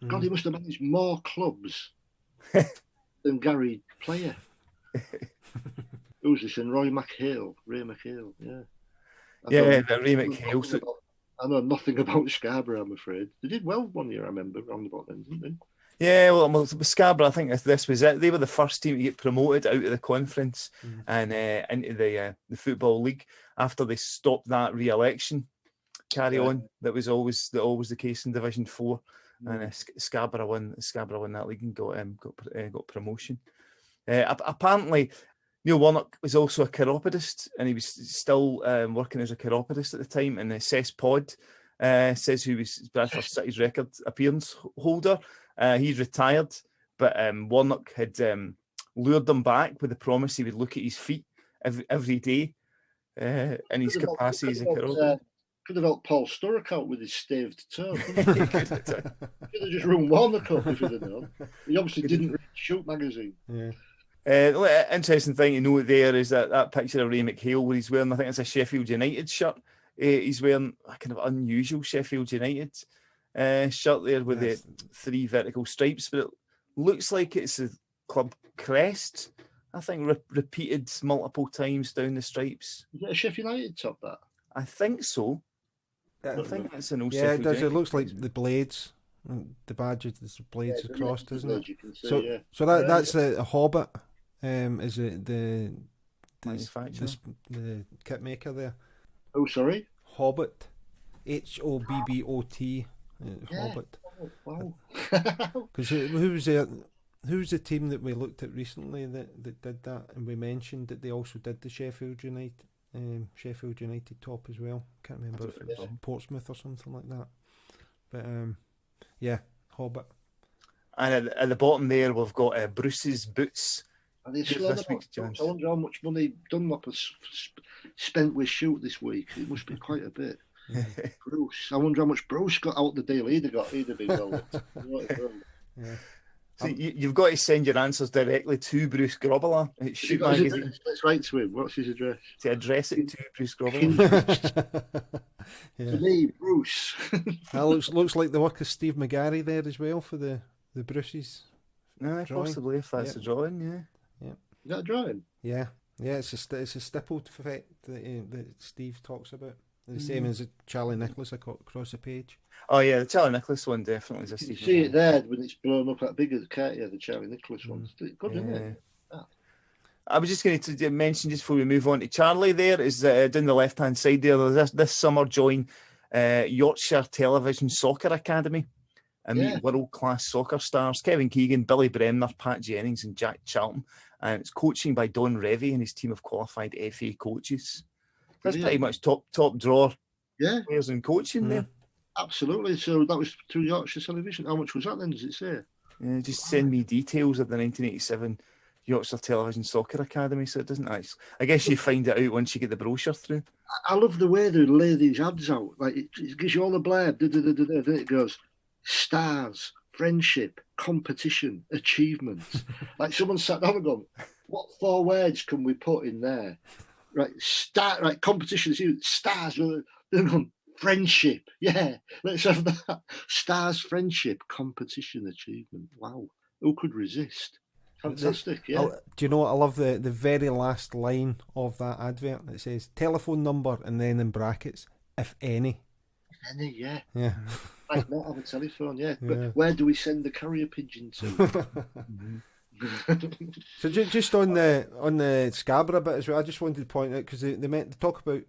Speaker 4: God, he must have managed more clubs than Gary Player. Who's this? And Ray McHale. Yeah.
Speaker 2: Ray McHale.
Speaker 4: I know nothing about Scarborough, I'm afraid. They did well one year, I remember, round about then, didn't they?
Speaker 2: Yeah, well, Scarborough, I think this was it. They were the first team to get promoted out of the conference and into the Football League after they stopped that re-election on. That was always the case in Division 4. And Scarborough won that league and got promotion. Apparently, Neil Warnock was also a chiropodist, and he was still working as a chiropodist at the time. And Cess Pod says he was Bradford City's record appearance holder. He's retired, but Warnock had lured them back with the promise he would look at his feet every day in his capacity as a choreographer.
Speaker 4: Could have helped Paul Sturrock out with his staved toe.
Speaker 2: He could have done.
Speaker 4: Could have just run Warnock up if he'd have known. He obviously didn't read Shoot magazine.
Speaker 1: Yeah.
Speaker 2: Interesting thing to note there is that picture of Ray McHale where he's wearing, I think it's a Sheffield United shirt. He's wearing a kind of unusual Sheffield United shirt there with the 3 vertical stripes, but it looks like it's a club crest. I think repeated multiple times down the stripes.
Speaker 4: Is it a Sheffield United top, that?
Speaker 2: I think so. I think that's an old
Speaker 1: Yeah,
Speaker 2: Sheffield
Speaker 1: it does.
Speaker 2: United.
Speaker 1: It looks like the blades. The badges, the blades across, doesn't it?
Speaker 4: You can see,
Speaker 1: So that's a Hobbit. Is it the
Speaker 2: Manufacturer?
Speaker 1: the kit maker there?
Speaker 4: Oh, sorry?
Speaker 1: Hobbit. Hobbot. Hobbit.
Speaker 4: Oh, wow.
Speaker 1: Because who was the team that we looked at recently that did that, and we mentioned that they also did the Sheffield United top as well. Can't remember if it was Portsmouth or something like that. But yeah, Hobbit.
Speaker 2: And at the bottom there, we've got Bruce's boots.
Speaker 4: Are they
Speaker 2: Here's
Speaker 4: slow
Speaker 2: this week's chance.
Speaker 4: I wonder how much money Dunlop has spent with Shoot this week. It must be quite a bit. Bruce. I wonder how much Bruce got out the deal he'd have got. He'd have been well.
Speaker 1: Yeah.
Speaker 2: So you've got to send your answers directly to Bruce Grobbelaar at Shoot Magazine.
Speaker 4: Let's write to him. What's his address?
Speaker 2: To address it to Bruce Grobbelaar.
Speaker 1: Yeah.
Speaker 4: To me, Bruce.
Speaker 1: That looks like the work of Steve McGarry there as well for the Bruce's.
Speaker 2: No,
Speaker 1: drawing.
Speaker 2: possibly if that's a drawing, yeah.
Speaker 4: Is that a drawing?
Speaker 1: Yeah, it's a stippled effect that Steve talks about. The same as Charlie Nicholas across the page.
Speaker 2: Oh yeah, the Charlie Nicholas one definitely is a
Speaker 4: You
Speaker 2: Steve
Speaker 4: see it
Speaker 2: McGarry.
Speaker 4: there when it's blown up that bigger, can't you? The Charlie Nicholas one. Good, isn't it?
Speaker 2: I was just going to mention, just before we move on to Charlie, there is down the left-hand side there, this summer join Yorkshire Television Soccer Academy and meet world-class soccer stars Kevin Keegan, Billy Bremner, Pat Jennings and Jack Charlton. And it's coaching by Don Revie and his team of qualified FA coaches. That's pretty much top drawer players and coaching there.
Speaker 4: Absolutely. So that was through Yorkshire Television. How much was that then, does it say?
Speaker 2: Just send me details of the 1987 Yorkshire Television Soccer Academy, so it doesn't actually... I guess you find it out once you get the brochure through.
Speaker 4: I love the way they lay these ads out. Like, it gives you all the blurb. Then it goes, stars, friendship, competition, achievements. Like someone sat down and gone, what 4 words can we put in there? Right, competition, stars. They're going, friendship. Yeah, let's have that. Stars, friendship, competition, achievement. Wow. Who could resist? Fantastic, yeah.
Speaker 1: Do you know what? I love the very last line of that advert. It says telephone number and then in brackets, if any.
Speaker 4: Any, yeah.
Speaker 1: Yeah.
Speaker 4: Might not have a telephone, yeah. But where do we send the carrier pigeon to?
Speaker 1: So just on the Scarborough bit as well, I just wanted to point out, because they talk about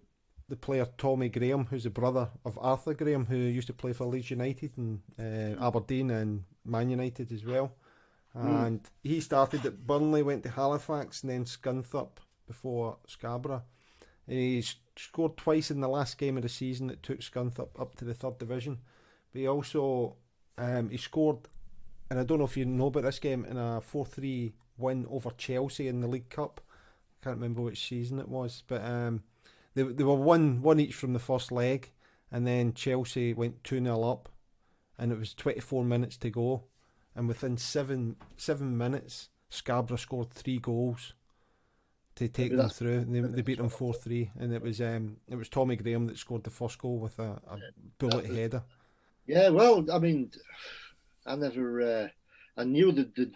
Speaker 1: the player Tommy Graham, who's the brother of Arthur Graham, who used to play for Leeds United and Aberdeen and Man United as well. And he started at Burnley, went to Halifax and then Scunthorpe before Scarborough. He scored twice in the last game of the season that took Scunthorpe up to the 3rd division. But he also he scored, and I don't know if you know about this game, in a 4-3 win over Chelsea in the League Cup. I can't remember which season it was, but they were one each from the first leg, and then Chelsea went 2-0 up, and it was 24 minutes to go. And within seven minutes, Scarborough scored 3 goals to take them through. They beat them 4-3, and it was Tommy Graham that scored the first goal with a bullet header.
Speaker 4: Yeah, well, I mean, I never. I knew they'd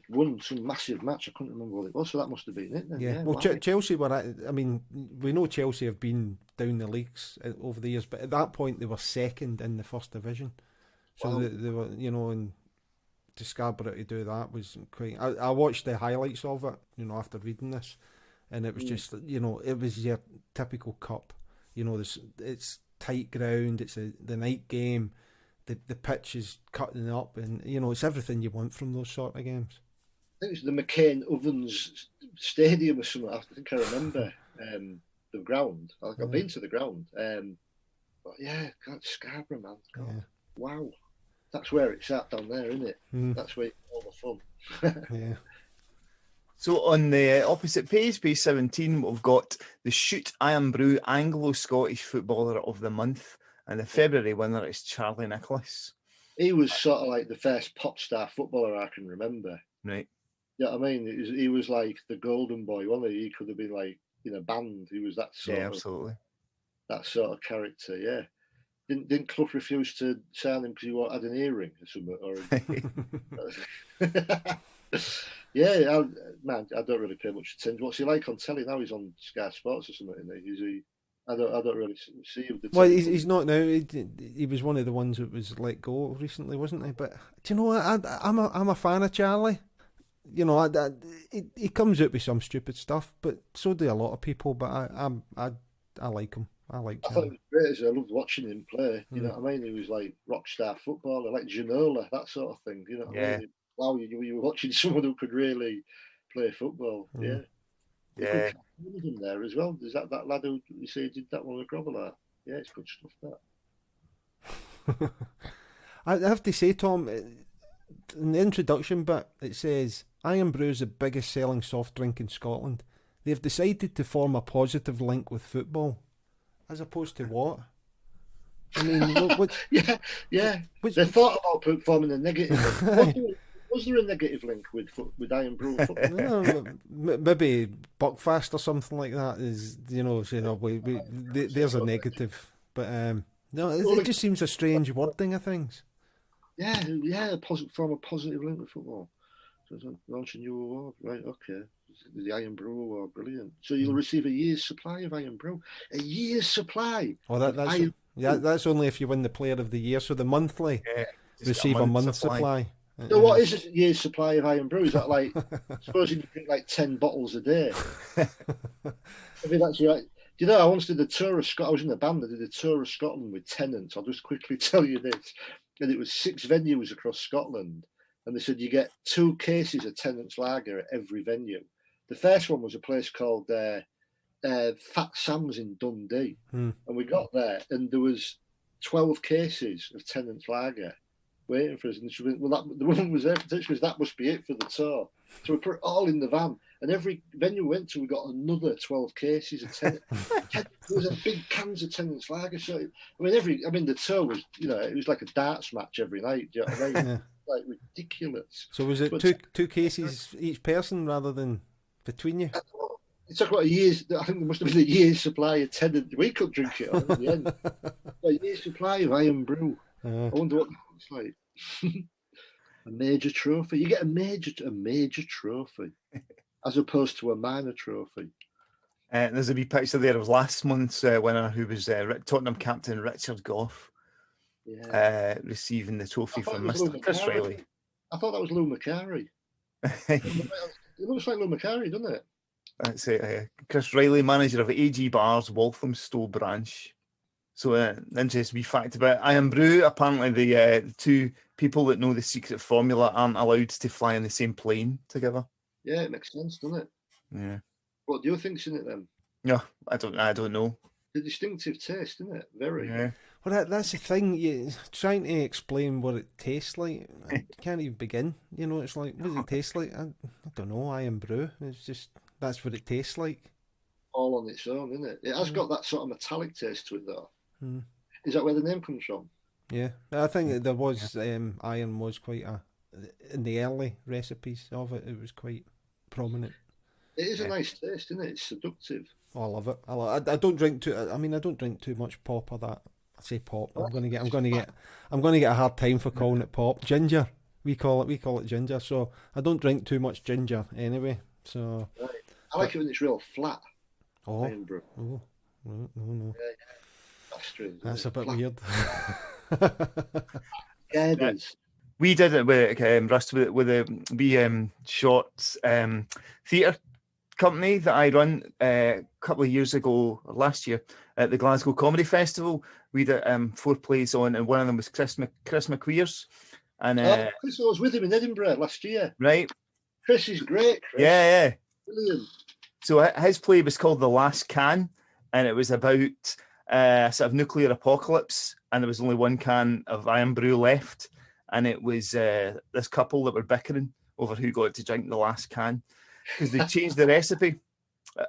Speaker 4: won some massive match. I couldn't remember what it was, so that must have been it then.
Speaker 1: Yeah. Well, Chelsea were. I mean, we know Chelsea have been down the leagues over the years, but at that point they were second in the 1st division. So they were, and to Scarborough to do that was quite. I watched the highlights of it, after reading this, and it was just, it was your typical cup. It's tight ground. It's the night game. The pitch is cutting up, and it's everything you want from those sort of games.
Speaker 4: I think it was the McCain Ovens Stadium or something. I think I remember the ground. I've been to the ground. But yeah, God, Scarborough, man. God, wow. That's where it's at down there, isn't it? That's where all the fun.
Speaker 1: Yeah.
Speaker 2: So on the opposite page 17, we've got the Shoot Iron Brew Anglo-Scottish Footballer of the Month, and the February winner is Charlie Nicholas.
Speaker 4: He was sort of like the first pop star footballer I can remember.
Speaker 2: Right.
Speaker 4: Yeah, I mean, he was like the golden boy, wasn't he? He could have been like in a band. He was that sort
Speaker 2: Absolutely.
Speaker 4: that sort of character. Yeah. Didn't Clough refuse to sign him because he had an earring or something? Yeah, man, I don't really pay much attention. What's he like on telly now? He's on Sky Sports or something, isn't he? Is he? I don't really see him.
Speaker 1: Well, he's not now. He was one of the ones that was let go recently, wasn't he? But do you know what? I'm a fan of Charlie. You know, he comes out with some stupid stuff, but so do a lot of people. But I like him. I like Charlie.
Speaker 4: I thought it was great. I loved watching him play. You know what I mean? He was like rock star footballer, like Ginola, that sort of thing. You know what I mean? Wow, you were watching someone who could really play football. Yeah.
Speaker 2: Yeah.
Speaker 4: Good him there as well. Is that lad who you say did that one with Grobbelaar? Yeah, it's good stuff. That.
Speaker 1: I have to say, Tom, in the introduction bit, it says Iron Brew is the biggest selling soft drink in Scotland. They have decided to form a positive link with football, as opposed to what? I mean, what's...
Speaker 4: Yeah. They thought about forming a negative link. Was there a negative link with Iron Brew and football?
Speaker 1: Maybe Buckfast or something like that is, there's a negative. But no, it just seems a strange wording of things.
Speaker 4: Yeah, form a positive link with football. So launch a new award, right? Okay, the Iron Brew Award, brilliant. So you'll receive a year's supply of Iron Brew. A year's supply.
Speaker 1: Oh, that's only if you win the Player of the Year. So the monthly receive a month's supply.
Speaker 4: So what is a year's supply of Iron Brew? Is that like, supposing you drink like 10 bottles a day? I mean, that's right. Do you know, I once did a tour of Scotland. I was in a band. I did a tour of Scotland with Tennant. I'll just quickly tell you this. And it was 6 venues across Scotland. And they said you get 2 cases of Tennant's lager at every venue. The first one was a place called Fat Sam's in Dundee. And we got there and there was 12 cases of Tennant's lager waiting for us. And she went, the woman was there. She goes, that must be it for the tour. So we put it all in the van. And every venue we went to, we got another 12 cases of Tennant. There was a big cans of Tennant's lager. So, the tour was, it was like a darts match every night. Do you know what I mean? Yeah. Like ridiculous.
Speaker 1: So was it two cases each person rather than between you?
Speaker 4: It took about a year's. I think there must have been a year's supply of Tennant. We could drink it at the end. A year's supply of Iron Brew. I wonder what it's like. A major trophy. You get a major trophy as opposed to a minor trophy.
Speaker 2: There's a wee picture there of last month's winner, who was Tottenham captain Richard Gough, receiving the trophy from Mr. Chris Riley.
Speaker 4: I thought that was Lou Macari. It looks like Lou Macari, doesn't it?
Speaker 2: That's it. Chris Riley, manager of AG Bars, Walthamstow branch. So, interesting wee fact about Iron Brew. Apparently, the 2 people that know the secret formula aren't allowed to fly in the same plane together.
Speaker 4: Yeah, it makes sense, doesn't it?
Speaker 2: Yeah.
Speaker 4: What do you think's in it then?
Speaker 2: No, I don't know.
Speaker 4: The distinctive taste, isn't it? Very.
Speaker 2: Yeah.
Speaker 1: Well, that's the thing. You're trying to explain what it tastes like. You can't even begin. It's like, what does it taste like? I don't know. Iron Brew. It's just, that's what it tastes like.
Speaker 4: All on its own, isn't it? It has got that sort of metallic taste to it, though. Is that where the name comes from?
Speaker 1: Yeah, I think there was iron was quite in the early recipes of it. It was quite prominent.
Speaker 4: It is a nice taste, isn't it? It's seductive.
Speaker 1: Oh, I love it. I don't drink too. I don't drink too much pop or that. I say pop. I'm going to get a hard time for calling it pop. Ginger. We call it ginger. So I don't drink too much ginger anyway. So
Speaker 4: right. I like it when it's real flat.
Speaker 1: Oh, no.
Speaker 4: Yeah.
Speaker 2: That's
Speaker 1: a bit weird.
Speaker 4: Yeah, it is.
Speaker 2: We did it with Russ with a short theatre company that I run a couple of years ago, last year, at the Glasgow Comedy Festival. We did 4 plays on, and one of them was Chris McQueers. And
Speaker 4: Chris, I was with him in Edinburgh last year.
Speaker 2: Right.
Speaker 4: Chris is great. Chris.
Speaker 2: Yeah.
Speaker 4: Brilliant.
Speaker 2: So his play was called The Last Can, and it was about sort of nuclear apocalypse, and there was only 1 can of Iron Brew left, and it was this couple that were bickering over who got to drink the last can because they changed the recipe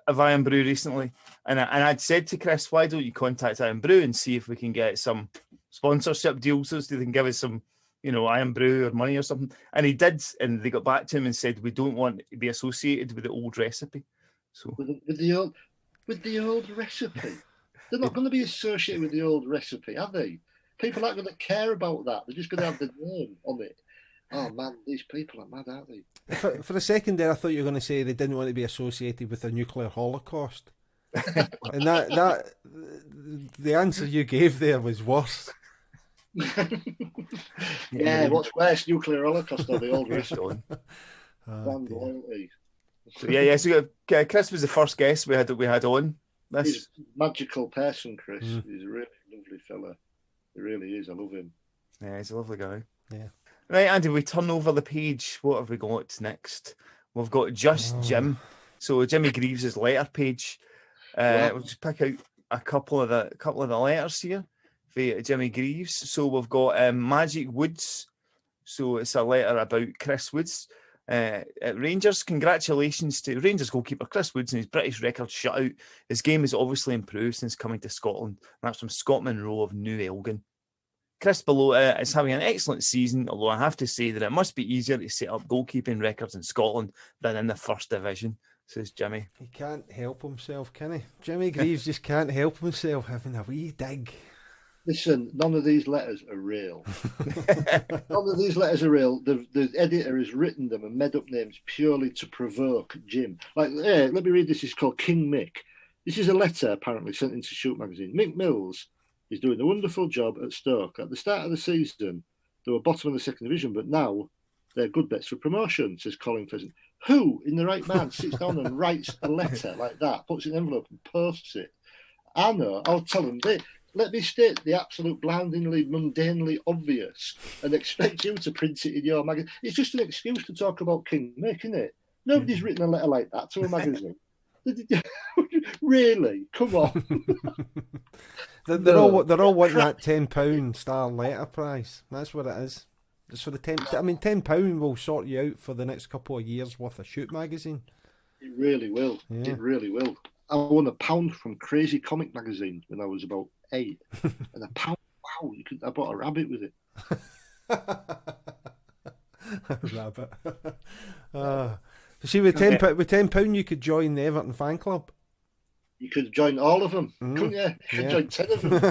Speaker 2: of Iron Brew recently. And I'd said to Chris, why don't you contact Iron Brew and see if we can get some sponsorship deals so they can give us some, Iron Brew or money or something. And he did, and they got back to him and said, we don't want to be associated with the old recipe. So
Speaker 4: with the old recipe. They're not going to be associated with the old recipe, are they? People aren't going to care about that. They're just going to have the name on it. Oh man, these people are mad, aren't they?
Speaker 1: For a second there, I thought you were going to say they didn't want to be associated with a nuclear holocaust, and that the answer you gave there was worse.
Speaker 4: Yeah, what's worse, nuclear holocaust or the old restaurant?
Speaker 1: Oh,
Speaker 4: loyalty.
Speaker 2: So so Chris was the first guest we had on.
Speaker 4: He's a magical person, Chris. He's a really lovely fella. He really is. I love him.
Speaker 2: Yeah, he's a lovely guy.
Speaker 1: Yeah.
Speaker 2: Right, Andy, we turn over the page. What have we got next? We've got Just Jim. So Jimmy Greaves' letter page. We'll just pick out a couple of the letters here for Jimmy Greaves. So we've got Magic Woods. So it's a letter about Chris Woods at Rangers. Congratulations to Rangers goalkeeper Chris Woods and his British record shutout. His game has obviously improved since coming to Scotland. And that's from Scott Monroe of New Elgin. Chris below is having an excellent season, although I have to say that it must be easier to set up goalkeeping records in Scotland than in the First Division, says Jimmy.
Speaker 1: He can't help himself, can he? Jimmy Greaves just can't help himself having a wee dig.
Speaker 4: Listen, none of these letters are real. None of these letters are real. The editor has written them and made up names purely to provoke Jim. Like, let me read this. It's called King Mick. This is a letter apparently sent into Shoot magazine. Mick Mills is doing a wonderful job at Stoke. At the start of the season, they were bottom of the second division, but now they're good bets for promotion, says Colin Pheasant. Who, in the right mind, sits down and writes a letter like that, puts it in an envelope and posts it? I know, I'll tell them this. Let me state the absolute blindingly, mundanely obvious and expect you to print it in your magazine. It's just an excuse to talk about King Mick, isn't it? Nobody's written a letter like that to a magazine. Really? Come on.
Speaker 1: They're all wanting that £10 star letter price. That's what it is. It's for the £10. I mean, £10 will sort you out for the next couple of years worth of Shoot magazine.
Speaker 4: It really will. Yeah. It really will. I won £1 from Crazy Comic magazine when I was about 8, and £1. Wow! I bought a rabbit with it.
Speaker 1: A rabbit. See, with £10, you could join the Everton fan club.
Speaker 4: You could join all of them, couldn't you? You could join 10 of them.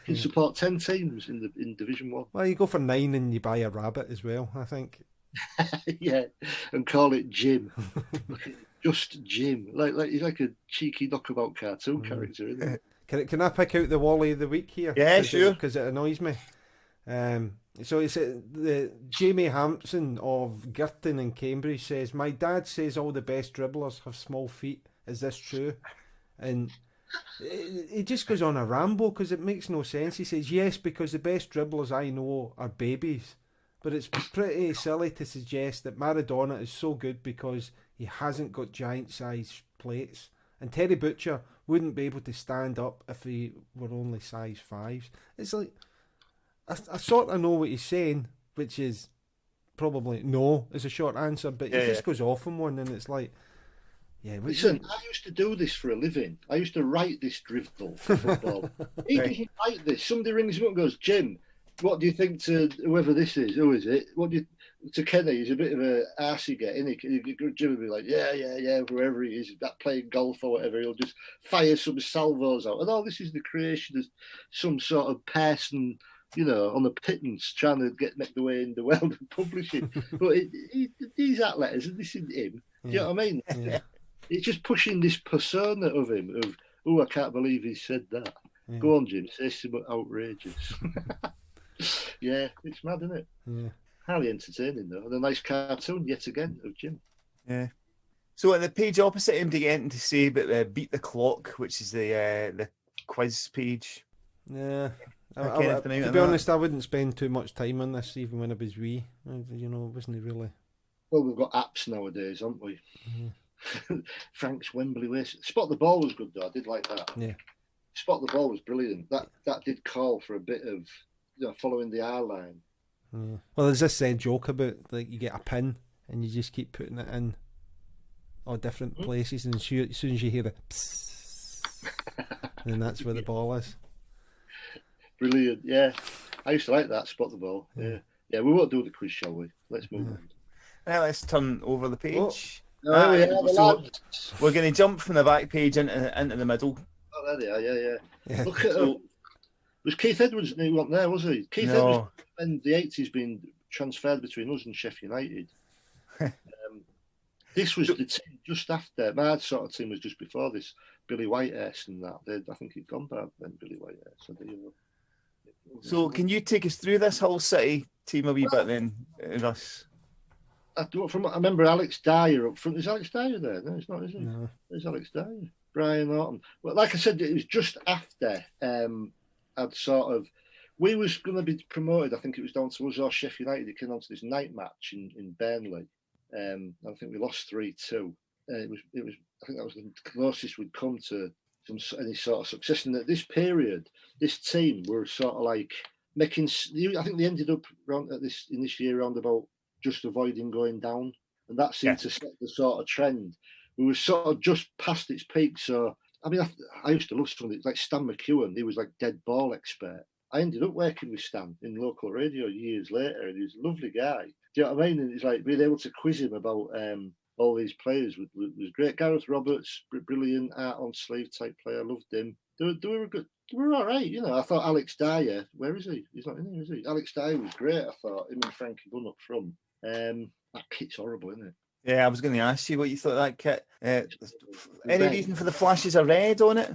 Speaker 4: You can support 10 teams in Division 1.
Speaker 1: Well, you go for 9 and you buy a rabbit as well, I think.
Speaker 4: Yeah, and call it Jim. Just Jim. Like he's like a cheeky knockabout cartoon character, isn't he?
Speaker 1: Can I pick out the Wally of the week here?
Speaker 2: Yeah, sure.
Speaker 1: Because it annoys me. So it's the Jamie Hampson of Girton in Cambridge says, my dad says all the best dribblers have small feet. Is this true? And he just goes on a ramble because it makes no sense. He says, yes, because the best dribblers I know are babies. But it's pretty silly to suggest that Maradona is so good because he hasn't got giant-sized plates. And Terry Butcher wouldn't be able to stand up if he were only size 5s. It's like, I sort of know what he's saying, which is probably no is a short answer, but he just goes off on one and it's like, listen,
Speaker 4: I used to do this for a living. I used to write this drivel for football. He doesn't write this. Somebody rings him up and goes, Jim, what do you think to whoever this is? Who is it? What do you to Kenny? He's a bit of a arsey get, isn't he? Jim would be like, yeah, whoever he is, that playing golf or whatever, he'll just fire some salvos out. And this is the creation of some sort of person, on the pittance, trying to make the way in the world and publishing. But these are letters, and this isn't him. Do you know what I mean?
Speaker 1: Yeah.
Speaker 4: It's just pushing this persona of him, I can't believe he said that. Yeah. Go on, Jim, say something outrageous. Yeah, it's mad, isn't it?
Speaker 1: Yeah.
Speaker 4: Highly entertaining, though. And a nice cartoon, yet again, of Jim.
Speaker 2: Yeah. So at the page opposite him, to get to say about Beat the Clock, which is the quiz page.
Speaker 1: Yeah. To be honest, I wouldn't spend too much time on this, even when I was wee. It wasn't really.
Speaker 4: Well, we've got apps nowadays, haven't we? Mm-hmm. Frank's Wembley Way. Spot the Ball was good, though. I did like that.
Speaker 1: Yeah.
Speaker 4: Spot the Ball was brilliant. That did call for a bit of following the R line.
Speaker 1: Yeah. Well, there's this joke about like you get a pin and you just keep putting it in all different places, and as soon as you hear the psss, then that's where the ball is.
Speaker 4: Brilliant. Yeah, I used to like that. Spot the ball. Yeah. Yeah. We won't do the quiz, shall we? Let's move on.
Speaker 2: Now let's turn over the page.
Speaker 4: Oh, yeah,
Speaker 2: So we're going to jump from the back page into the middle.
Speaker 4: Oh, there they are. Yeah.
Speaker 1: Yeah.
Speaker 4: Look at was Keith Edwards? He wasn't there, was he? Keith Edwards in the 80s being transferred between us and Sheffield United. This was the team just after. My sort of team was just before this. Billy Whitehurst and that. I think he'd gone back then, Billy Whitehurst.
Speaker 2: So can you take us through this Hull City team a wee bit then, Russ?
Speaker 4: I remember Alex Dyer up front. Is Alex Dyer there? No, it's not, is he?
Speaker 1: No.
Speaker 4: There's Alex Dyer. Brian Orton. Well, like I said, it was just after we was going to be promoted. I think it was down to us or Sheffield United. It came on to this night match in Burnley. I think we lost 3-2. It was. I think that was the closest we'd come to any sort of success. And at this period, this team were sort of like making. I think they ended up in this year round about just avoiding going down, and that seemed to set the sort of trend. We were sort of just past its peak. So I mean, I used to love somebody like Stan McEwen. He was like dead ball expert. I ended up working with Stan in local radio years later, and he was a lovely guy. Do you know what I mean? And it's like being able to quiz him about all these players was great. Gareth Roberts, brilliant art on sleeve type player. Loved him. They were good. They were all right. You know, I thought Alex Dyer. Where is he? He's not in here, is he? Alex Dyer was great. I thought him and Frankie Bunn up front. That kit's horrible, isn't it?
Speaker 2: Yeah, I was going to ask you what you thought of that kit. Any reason for the flashes of red on it?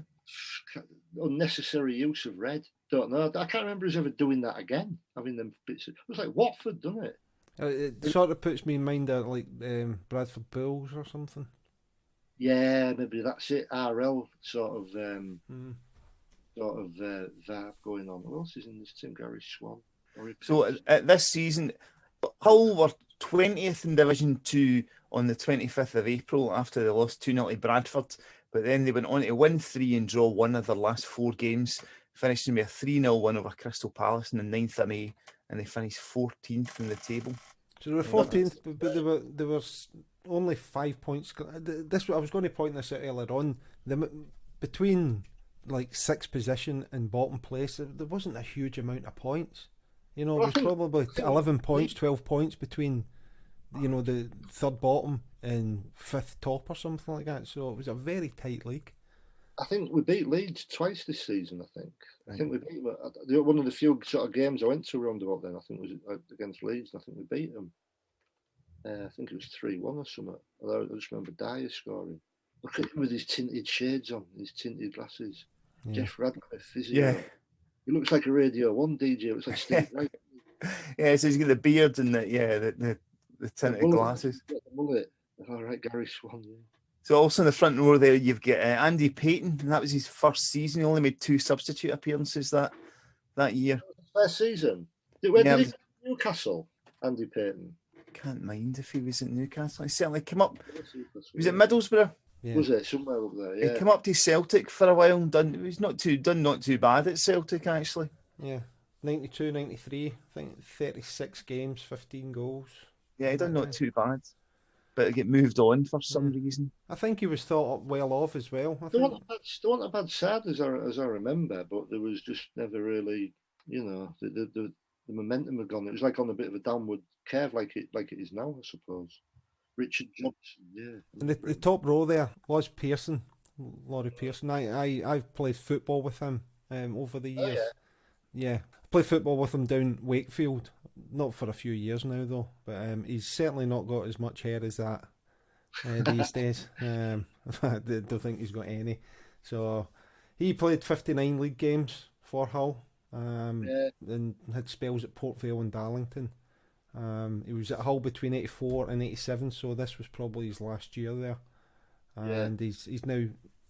Speaker 4: Unnecessary use of red. Don't know. I can't remember us ever doing that again. Having them bits. It was like Watford, doesn't it?
Speaker 1: It sort of puts me in mind of like Bradford Bulls or something.
Speaker 4: Yeah, maybe that's it. RL sort of vibe going on. Who else is in this team? Gary Swan.
Speaker 2: So at this season, Hull were 20th in Division 2 on the 25th of April after they lost 2-0 to Bradford. But then they went on to win 3 and draw 1 of their last 4 games, finishing with a 3-0 win over Crystal Palace on the 9th of May, and they finished 14th in the table.
Speaker 1: So they were 14th, but they were only 5 points. This I was going to point this out earlier on. Between like 6th position and bottom place, there wasn't a huge amount of points. You know, it was probably 11 points, 12 points between, you know, the third bottom and 5th top or something like that. So it was a very tight league.
Speaker 4: I think we beat Leeds twice this season. I think we beat them. One of the few sort of games I went to around about then, I think, was against Leeds. I think we beat them. I think it was 3-1 or something. Although I just remember Dyer scoring. Look at him with his tinted shades on, his tinted glasses. Yeah. Jeff Radcliffe, physio. Yeah. He looks like a Radio 1 DJ. It looks like Steve Wright.
Speaker 2: Yeah, so he's got the beard and the tinted glasses.
Speaker 4: The mullet. All right, Gary Swan. Yeah.
Speaker 2: So also in the front row there, you've got Andy Payton, and that was his first season. He only made 2 substitute appearances that year.
Speaker 4: First season. Where did he go to Newcastle, Andy Payton?
Speaker 2: Can't mind if he was at Newcastle. He certainly came up. He was at Middlesbrough.
Speaker 4: Yeah. Was it somewhere up there? Yeah.
Speaker 2: He came up to Celtic for a while. He's not too bad at Celtic actually.
Speaker 1: Yeah, 92, 93. I think 36 games, 15 goals.
Speaker 2: Yeah, he done not too bad, but he get moved on for some reason.
Speaker 1: I think he was thought well of as well.
Speaker 4: They weren't a bad side as I remember, but there was just never really, you know, the momentum had gone. It was like on a bit of a downward curve, like it is now, I suppose. Richard Johnson, yeah.
Speaker 1: And the top row there was Pearson, Laurie Pearson. I've played football with him over the years. Oh, yeah, played football with him down Wakefield. Not for a few years now though, but he's certainly not got as much hair as that these days. I don't think he's got any. So he played 59 league games for Hull, and had spells at Port Vale and Darlington. He was at Hull between 84 and 87, so this was probably his last year there. And he's now,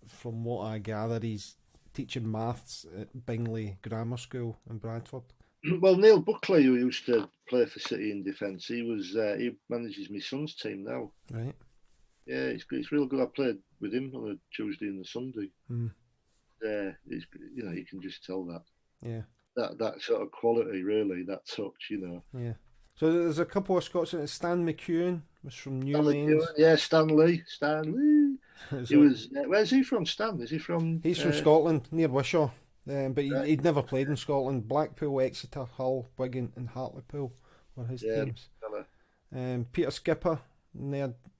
Speaker 1: from what I gather, he's teaching maths at Bingley Grammar School in Bradford.
Speaker 4: Well, Neil Buckley, who used to play for City in defence, he manages my son's team now.
Speaker 1: Right.
Speaker 4: Yeah, it's real good. I played with him on a Tuesday and a Sunday. You can just tell that.
Speaker 1: Yeah.
Speaker 4: that sort of quality, really, that touch, you know.
Speaker 1: Yeah. So there's a couple of Scots in it. Stan McEwen was from New
Speaker 4: Stanley
Speaker 1: Lanes.
Speaker 4: Ewan, yeah, Stanley. He
Speaker 1: So
Speaker 4: was. Where's he from? Stan? Is he from?
Speaker 1: he's from Scotland, near Wishaw. But
Speaker 4: Right.
Speaker 1: he'd never played in Scotland. Blackpool, Exeter, Hull, Wigan, and Hartlepool were his
Speaker 4: Yeah,
Speaker 1: teams.
Speaker 4: fella.
Speaker 1: Peter Skipper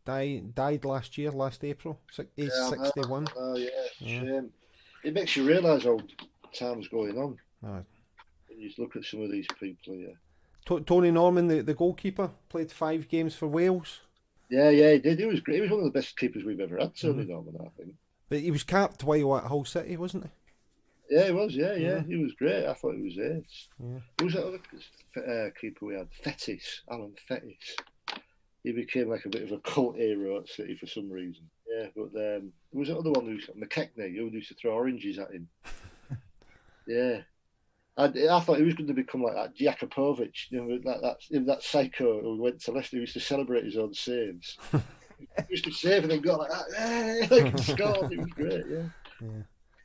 Speaker 1: died last April. He's
Speaker 4: Yeah, I know,
Speaker 1: 61.
Speaker 4: I know, yeah,
Speaker 1: Yeah.
Speaker 4: shame. It makes you realise how time's going on.
Speaker 1: Aye.
Speaker 4: When you look at some of these people, yeah.
Speaker 1: Tony Norman, the goalkeeper, played 5 games for Wales.
Speaker 4: Yeah, he did. He was great. He was one of the best keepers we've ever had, Tony Norman, I think.
Speaker 1: But he was capped while at Hull City, wasn't he?
Speaker 4: Yeah, he was. Yeah,
Speaker 1: Yeah.
Speaker 4: he was great. I thought he was ace.
Speaker 1: Yeah.
Speaker 4: Who was that other keeper we had? Alan Fettis. He became like a bit of a cult hero at City for some reason. Yeah, but there was that other one McKechnie, who used to throw oranges at him. Yeah. I thought he was going to become like that Jakupovic, you know, that psycho who went to Leicester, who used to celebrate his own saves. He used to save and then go like that, like he scored. It was great,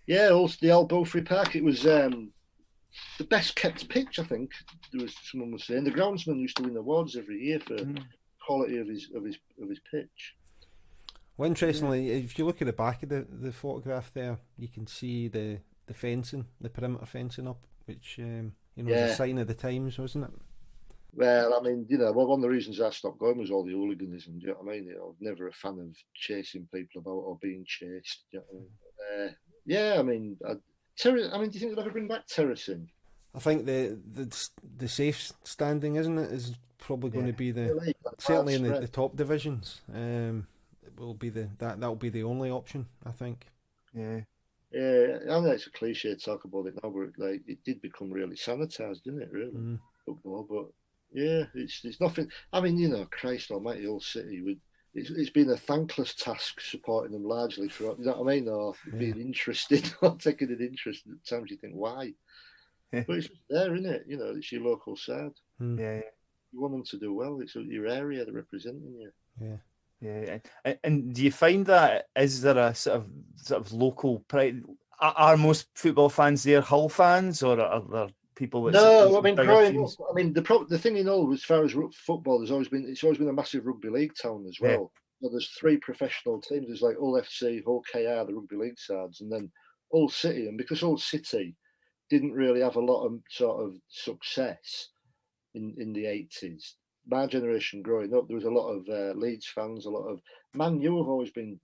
Speaker 4: yeah. Also the old Belfry Park. It was the best kept pitch, I think. Someone was saying the groundsman used to win awards every year for quality of his pitch.
Speaker 1: Well, interestingly, if you look at the back of the photograph there, you can see the fencing, the perimeter fencing up, which was a sign of the times, wasn't it?
Speaker 4: Well, I mean, one of the reasons I stopped going was all the hooliganism. Do you know what I mean? I was never a fan of chasing people about or being chased. Do you know what I mean? Yeah, I mean, do you think they'll ever bring back terracing?
Speaker 1: I think the safe standing, isn't it, is probably going to be certainly in the top divisions. It will be that'll be the only option, I think.
Speaker 2: Yeah.
Speaker 4: Yeah, I know it's a cliche to talk about it now, but it did become really sanitised, didn't it? Really, football. But yeah, it's nothing. I mean, Christ Almighty, Hull City. It's been a thankless task supporting them largely throughout. You know what I mean? Or being interested, or taking an interest. At times you think, why? But it's there, isn't it? It's your local side.
Speaker 2: Yeah.
Speaker 4: You want them to do well. It's your area. They're representing you.
Speaker 1: Yeah.
Speaker 2: Yeah, and do you find that, is there a sort of local pride? Are most football fans there Hull fans, or are there people that?
Speaker 4: No, I mean, growing up, I mean, the thing as far as football, it's always been a massive rugby league town as well. Yeah. So there's 3 professional teams. There's like Hull FC, Hull KR, the rugby league sides, and then Hull City. And because Hull City didn't really have a lot of sort of success in the 80s. My generation growing up, there was a lot of Leeds fans, a lot of Man U have always been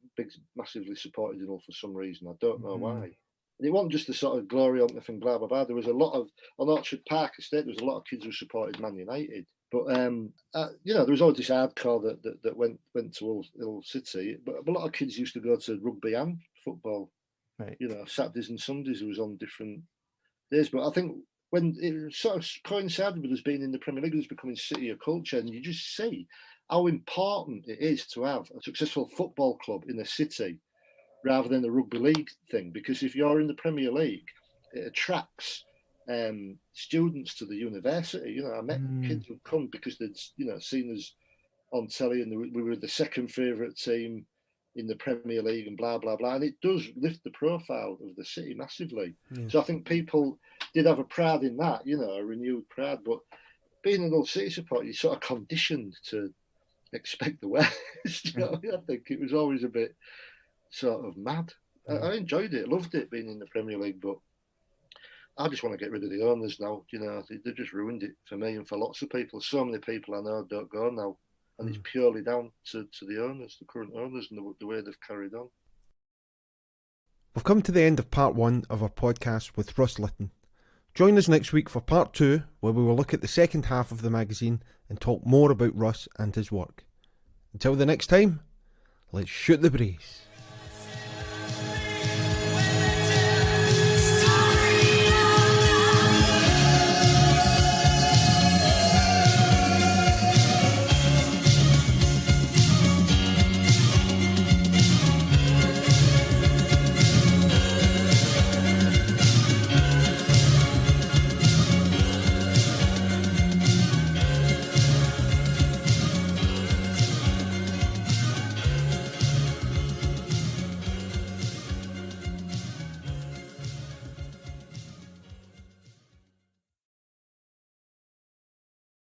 Speaker 4: massively supported in Hull for some reason. I don't know why. And it wasn't just the sort of glory hunting thing, blah blah blah. There was a lot of on Orchard Park Estate. There was a lot of kids who supported Man United, but there was always this hardcore that went to Hull City. But a lot of kids used to go to rugby and football.
Speaker 2: Right.
Speaker 4: Saturdays and Sundays. It was on different days, but I think. When it sort of coincided with us being in the Premier League, it was becoming city of culture, and you just see how important it is to have a successful football club in a city rather than the rugby league thing. Because if you're in the Premier League, it attracts students to the university. I met kids who come because they'd seen us on telly, and we were the second favourite team in the Premier League and blah blah blah, and it does lift the profile of the city massively. So I think people did have a pride in that, a renewed pride. But being an Hull City supporter, you're sort of conditioned to expect the worst. I think it was always a bit sort of mad. I enjoyed it, loved it being in the Premier League, but I just want to get rid of the owners now. They just ruined it for me and for lots of people. So many people I know don't go now. And it's purely down to the owners, the current owners, and the way they've carried on.
Speaker 1: We've come to the end of part 1 of our podcast with Russ Litten. Join us next week for part 2, where we will look at the second half of the magazine and talk more about Russ and his work. Until the next time, let's shoot the breeze.